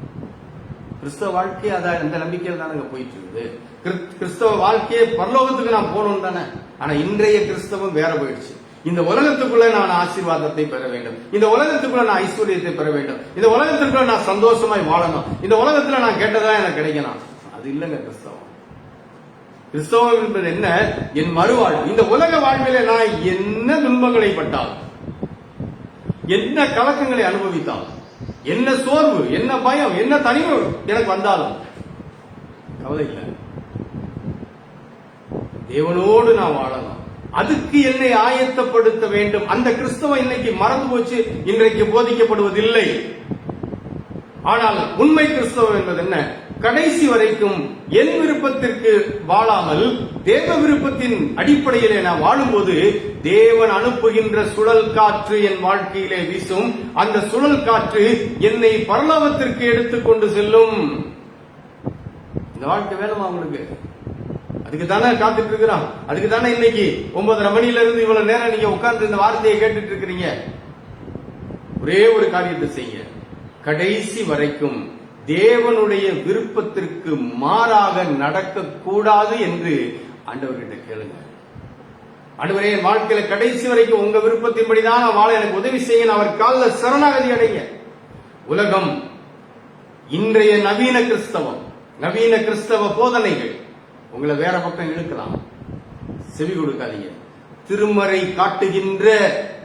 கிறிஸ்தவ வாழ்க்கை அதான் அந்த நம்பிக்கையில் தானே போயிட்டு இருக்குது. கிறிஸ்தவ வாழ்க்கையை பரலோகத்துக்கு நான் போகணும் தானே. ஆனா இன்றைய கிறிஸ்தவம் வேற போயிடுச்சு. இந்த உலகத்துக்குள்ள நான் ஆசீர்வாதத்தை பெற வேண்டும், இந்த உலகத்துக்குள்ள நான் ஐஸ்வர்யத்தை பெற வேண்டும், இந்த உலகத்துக்குள்ள நான் சந்தோஷமாய் வாழணும், இந்த உலகத்துல நான் கேட்டதா எனக்கு கிடைக்கணும். அது இல்லைங்க கிறிஸ்தவம். கிறிஸ்தவம் என்பது என்ன? என் மறுவாழ்வு. இந்த உலக வாழ்வில நான் என்ன துன்பங்களை பட்டாலும், என்ன கலக்கங்களை அனுபவித்தாலும், என்ன சோர்வு, என்ன பயம், என்ன தனிவு எனக்கு வந்தாலும் கவலை இல்லை. தேவனோடு நான் வாழணும். அதுக்கு என்னை ஆயத்தப்படுத்த வேண்டும். அந்த கிறிஸ்தவம் இன்னைக்கு மறந்து போச்சு, இன்றைக்கு போதிக்கப்படுவதில்லை. ஆனால் உண்மை கிறிஸ்தவம் என்பது என்ன? கடைசி வரைக்கும் என் விருப்பத்திற்கு வாழாமல் தேவ விருப்பத்தின் அடிப்படையிலே நான் வாழும்போது தேவன் அனுப்புகின்ற சுழல் காற்று என் வாழ்க்கையிலே வீசும். அந்த சுழல் காற்று என்னை பரலோகத்திற்கு எடுத்துக்கொண்டு செல்லும். இந்த வாழ்க்கை வேணுமா உங்களுக்கு? அதுக்கு தானே காத்துட்டு இருக்கிறோம். அதுக்கு தானே இன்னைக்கு 9:30 மணில இருந்து இவ்வளவு நேரம் நீங்க உட்கார்ந்து இந்த வார்த்தையை கேட்டுட்டு இருக்கிறீங்க. ஒரே ஒரு காரியத்தை செய்ய, கடைசி வரைக்கும் தேவனுடைய விருப்பத்திற்கு மாறாக நடக்க கூடாது என்று ஆண்டவர்கிட்ட கேளுங்க. ஆண்டவரே, என் வாழ்க்கையில கடைசி வரைக்கும் உங்க விருப்பத்தின்படிதான் வாழ எனக்கு உதவி செய்ய அவர் காலில் சரணாகதி அடைங்க. உலகம், இன்றைய நவீன கிறிஸ்தவம், நவீன கிறிஸ்தவ போதனைகள் உங்களை வேற பக்கம் இழுக்கலாம். செவி கொடுக்காதீங்க. திருமறை காட்டுகின்ற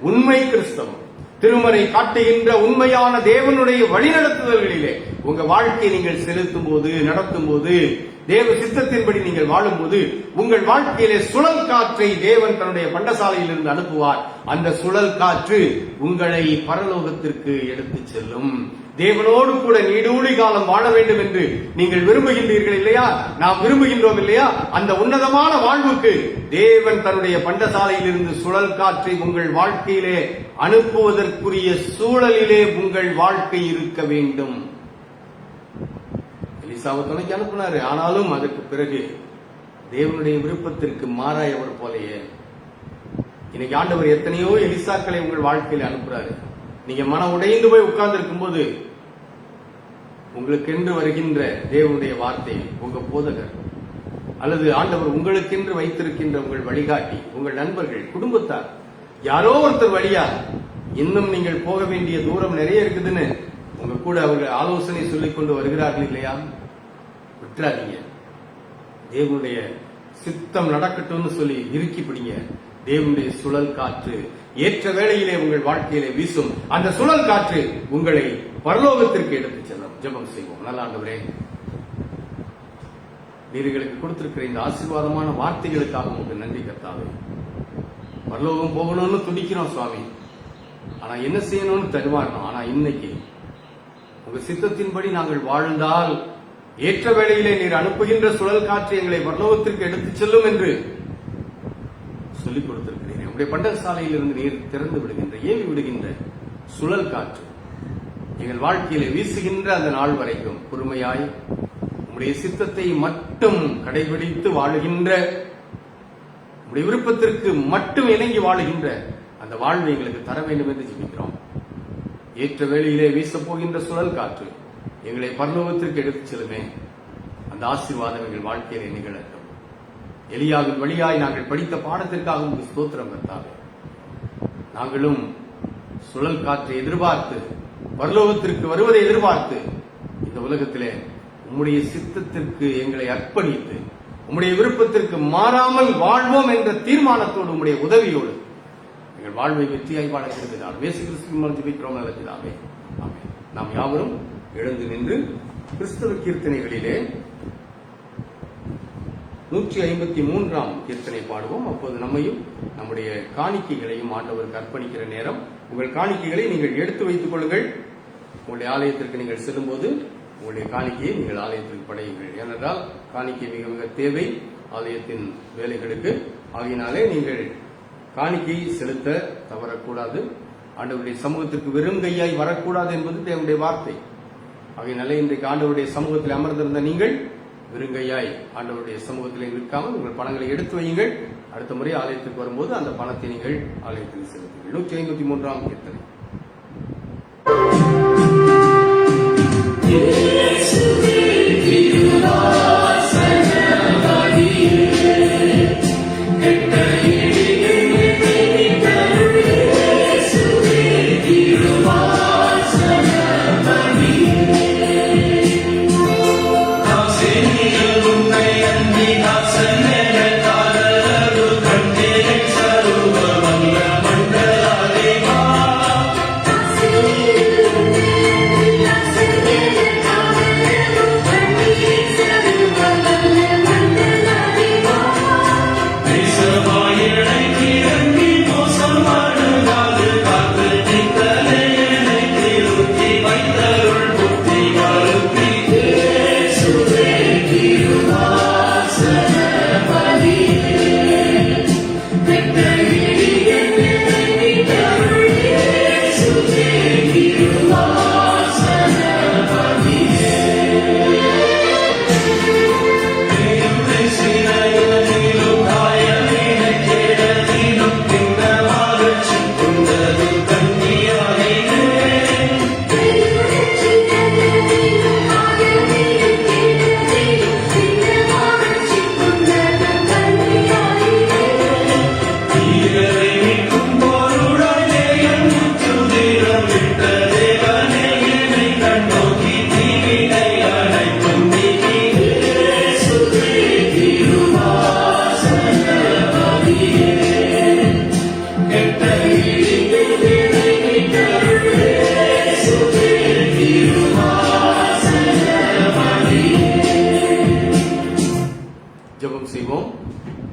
உண்மை கிறிஸ்தவம், திருமறை காட்டுகின்ற உண்மையான தேவனுடைய வழிநடத்துதல்களிலே உங்க வாழ்க்கையை நீங்கள் செலுத்தும் போது, நடத்தும் போது, தேவ சித்தத்தின்படி நீங்கள் வாழும் போது உங்கள் வாழ்க்கையிலே சுழல் காற்றை தேவன் தன்னுடைய பண்டசாலையில் இருந்து அனுப்புவார். அந்த சுழல் காற்று உங்களை பரலோகத்திற்கு எடுத்துச் செல்லும். தேவனோடு கூட நீடூழி காலம் வாழ வேண்டும் என்று நீங்கள் விரும்புகின்றீர்கள் இல்லையா? நாம் விரும்புகின்றோம் இல்லையா? அந்த உன்னதமான வாழ்வுக்கு தேவன் தன்னுடைய பண்டசாலையில் இருந்து சுழல் காற்றை உங்கள் வாழ்க்கையிலே அனுப்புவதற்குரிய சூழலிலே உங்கள் வாழ்க்கை இருக்க வேண்டும். எலிசாவை துணைக்கு அனுப்பினாரு. ஆனாலும் அதற்கு பிறகு தேவனுடைய விருப்பத்திற்கு மாறாயவர் போலையே இன்னைக்கு ஆண்டவர் எத்தனையோ எலிசாக்களை உங்கள் வாழ்க்கையில அனுப்புறாரு. நீங்க மனம் உடைந்து போய் உட்கார்ந்து இருக்கும் போது உங்களுக்கென்று வருகின்ற தேவனுடைய வார்த்தை, உங்க போதகர் அல்லது ஆண்டவர் உங்களுக்கென்று வைத்திருக்கின்ற உங்கள் வழிகாட்டி, உங்கள் நண்பர்கள், குடும்பத்தார், யாரோ ஒருத்தர் வழியா இன்னும் நீங்கள் போக வேண்டிய தூரம் நிறைய இருக்குதுன்னு உங்க கூட அவர்கள் ஆலோசனை சொல்லிக் கொண்டு வருகிறார்கள் இல்லையா? விட்டுறாதீங்க. தேவனுடைய சித்தம் நடக்கட்டும்னு சொல்லி இறுக்கி பிடிங்க. தேவனுடைய சுழல் காற்று ஏற்ற வேளையிலே உங்கள் வாழ்க்கையிலே வீசும். அந்த சுழல் காற்று உங்களை பரலோகத்திற்கு எடுத்துச் செல்லும். ஜெபம் செய்வோம். நல்ல ஆண்டவரே, நீர்களுக்கு கொடுத்திருக்கிற இந்த ஆசீர்வாதமான வார்த்தைகளுக்காக உங்களுக்கு நன்றி கர்த்தாவே. பரலோகம் போகணும்னு துடிக்கிறோம் சுவாமி, ஆனா என்ன செய்யணும்னு தருவாரணும். ஆனா இன்னைக்கு உங்க சித்தத்தின்படி நாங்கள் வாழ்ந்தால் ஏற்ற வேளையிலே நீர் அனுப்புகின்ற சுழல் காற்று எங்களை பரலோகத்திற்கு எடுத்துச் செல்லும் என்று சொல்லிக் கொடுத்திருக்கிறீர்கள். உங்களுடைய பண்டசாலையில் இருந்து நீர் திறந்து விடுகின்ற, ஏவி விடுகின்ற சுழல் காற்று எங்கள் வாழ்க்கையில வீசுகின்ற அந்த நாள் வரைக்கும் பொறுமையாய் உங்களுடைய சித்தத்தை மட்டும் கடைபிடித்து வாழுகின்ற, உங்களுடைய விருப்பத்திற்கு மட்டும் இணங்கி வாழுகின்ற அந்த வாழ்வை எங்களுக்கு தர வேண்டும் என்று ஜெபிக்கிறோம். ஏற்ற வேளையிலே வீசப் போகின்ற சுழல் காற்று எங்களை பரலோகத்திற்கு எடுத்துச் செல்லுமே. அந்த ஆசீர்வாதம் எங்கள் வாழ்க்கையிலே நிகழட்டும். எலியாவின் வழியாய் நாங்கள் படித்த பாடத்திற்காக உங்களுக்கு ஸ்தோத்திரம் கர்த்தாவே. நாங்களும் சுழல் காற்றை எதிர்பார்த்து, பரலோகத்திற்கு வருவதை எதிர்பார்த்து, இந்த உலகத்திலே உம்முடைய சித்தத்திற்கு எங்களை அர்ப்பணித்து, உம்முடைய விருப்பத்திற்கு மாறாமல் வாழ்வோம் என்ற தீர்மானத்தோடு, உம்முடைய உதவியோடு எங்கள் வாழ்வை வெற்றியாய் வாழ கிருபைதாரும். இயேசு கிறிஸ்துவின் மூலம் ஜெபிக்கிறோம் நல்ல பிதாவே. ஆமென். நாம் யாவரும் எழுந்து நின்று கிறிஸ்தவ கீர்த்தனைகளிலே 153ஆம் கீர்த்தனை பாடுவோம். அப்போது நம்மையும் நம்முடைய காணிக்கைகளையும் ஆண்டவருக்கு அர்ப்பணிக்கிற நேரம். உங்கள் காணிக்கைகளை நீங்கள் எடுத்து வைத்துக் கொள்ளுங்கள். உங்களுடைய ஆலயத்திற்கு நீங்கள் செல்லும்போது உங்களுடைய காணிக்கையை நீங்கள் ஆலயத்திற்கு படையுங்கள். ஏனென்றால் காணிக்கை மிக மிக தேவை ஆலயத்தின் வேலைகளுக்கு. ஆகையினாலே நீங்கள் காணிக்கையை செலுத்த தவறக்கூடாது. ஆண்டவருடைய சமூகத்திற்கு வெறும் கையாய் வரக்கூடாது என்பது தேவனுடைய வார்த்தை. ஆகையினாலே இன்றைக்கு ஆண்டவருடைய சமூகத்தில் அமர்ந்திருந்த நீங்கள் வெறுங்கையாய் ஆண்டவருடைய சமூகத்தில் நிற்காமல் உங்கள் பணங்களை எடுத்து வையுங்கள். அடுத்த முறை ஆலயத்துக்கு வரும்போது அந்த பணத்தை நீங்கள் ஆலயத்தில் செலுத்துங்கள். 153ஆம் கீர்த்தனை.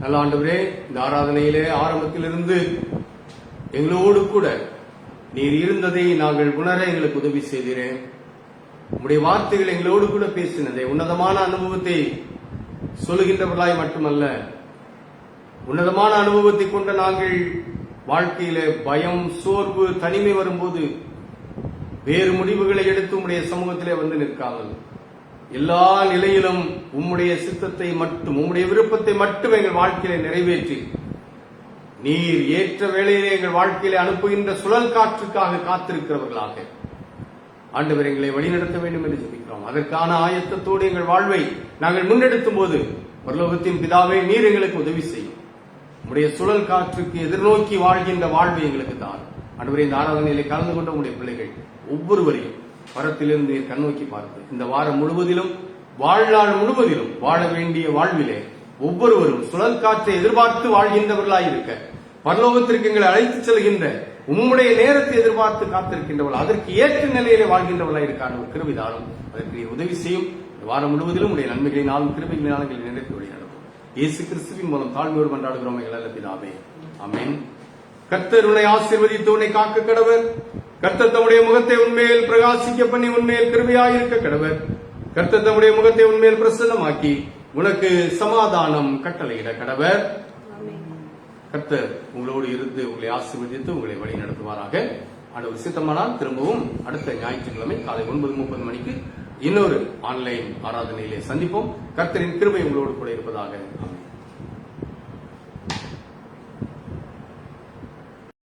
நல்ல ஆண்டவரே, இந்த ஆராதனையிலே ஆரம்பத்திலிருந்து எங்களோடு கூட நீர் இருந்ததை நாங்கள் உணர எங்களுக்கு உதவி செய்கிறேன். உம்முடைய வார்த்தைகள் எங்களோடு கூட பேசினதை உன்னதமான அனுபவத்தை சொல்லுகின்றவர்களாய் மட்டுமல்ல, உன்னதமான அனுபவத்தை கொண்ட நாங்கள் வாழ்க்கையில பயம், சோர்வு, தனிமை வரும்போது வேறு முடிவுகளை எடுத்து உம்முடைய சமூகத்திலே வந்து நிற்காமல் எல்லா நிலையிலும் உம்முடைய சித்தத்தை மட்டும், உம்முடைய விருப்பத்தை மட்டும் எங்கள் வாழ்க்கையில நிறைவேற்றி நீர் ஏற்ற வேளையிலே எங்கள் வாழ்க்கையில அனுப்புகின்ற சுழல் காற்றுக்காக காத்திருக்கிறவர்களாக ஆண்டவர் எங்களை வழிநடத்த வேண்டும் என்று ஜெபிக்கிறோம். அதற்கான ஆயத்தத்தோடு எங்கள் வாழ்வை நாங்கள் முன்னெடுத்தும் போது பரலோகத்தின் பிதாவே, நீர் எங்களுக்கு உதவி செய்யும். உம்முடைய சுழல் காற்றுக்கு எதிர்நோக்கி வாழ்கின்ற வாழ்வை எங்களுக்கு தான். ஆண்டவரே, இந்த ஆராதனையிலே கலந்து கொண்ட உம்முடைய பிள்ளைகள் ஒவ்வொருவரையும் பரத்திலிருந்து நீர் கண்ணோக்கி பார்த்து இந்த வாரம் முழுவதிலும், வாழ்நாள் முழுவதிலும் வாழ வேண்டிய வாழ்விலே ஒவ்வொருவரும் சுழல் காற்றை எதிர்பார்த்து வாழ்கின்றவர்களாயிருக்க, பரலோகத்திற்கு எங்களை அழைத்துச் செல்கின்ற உம்முடைய நேரத்தை எதிர்பார்த்து காத்திருக்கின்றவர்கள், அதற்கு ஏற்ற நிலையிலே வாழ்கின்றவர்களாயிருக்கான ஒரு கிருபைதாரும் அதற்கு உதவி செய்யும். இந்த வாரம் முழுவதிலும் உடைய நன்மைகளினாலும் கிருபைகளினாலும் எங்களை நினைத்து வழி நடத்தும். இயேசு கிறிஸ்துவின் மூலம் தாழ்மையோடு கொண்டாடுகிறோம் எங்கள் நல்ல பிதாவே, ஆமென். கர்த்தர் உன்னை ஆசீர்வதித்து உன்னை காக்க கடவர். கர்த்தர் தம்முடைய முகத்தை உன்மேல் பிரகாசிக்க பண்ணி உன்மேல் கிருபையாயிருக்க கடவர். கர்த்தர் தம்முடைய முகத்தை உன்மேல் பிரசன்னமாக்கி உனக்கு சமாதானம் கட்டளையிட கடவர். கர்த்தர் உங்களோடு இருந்து உங்களை ஆசீர்வதித்து உங்களை வழி நடத்துவாராக. ஆண்டவர் சித்தமானால் திரும்பவும் அடுத்த ஞாயிற்றுக்கிழமை காலை 9:30 மணிக்கு இன்னொரு ஆன்லைன் ஆராதனையிலே சந்திப்போம். கர்த்தரின் கிருபை உங்களோடு கூட இருப்பதாக. ஆமென்.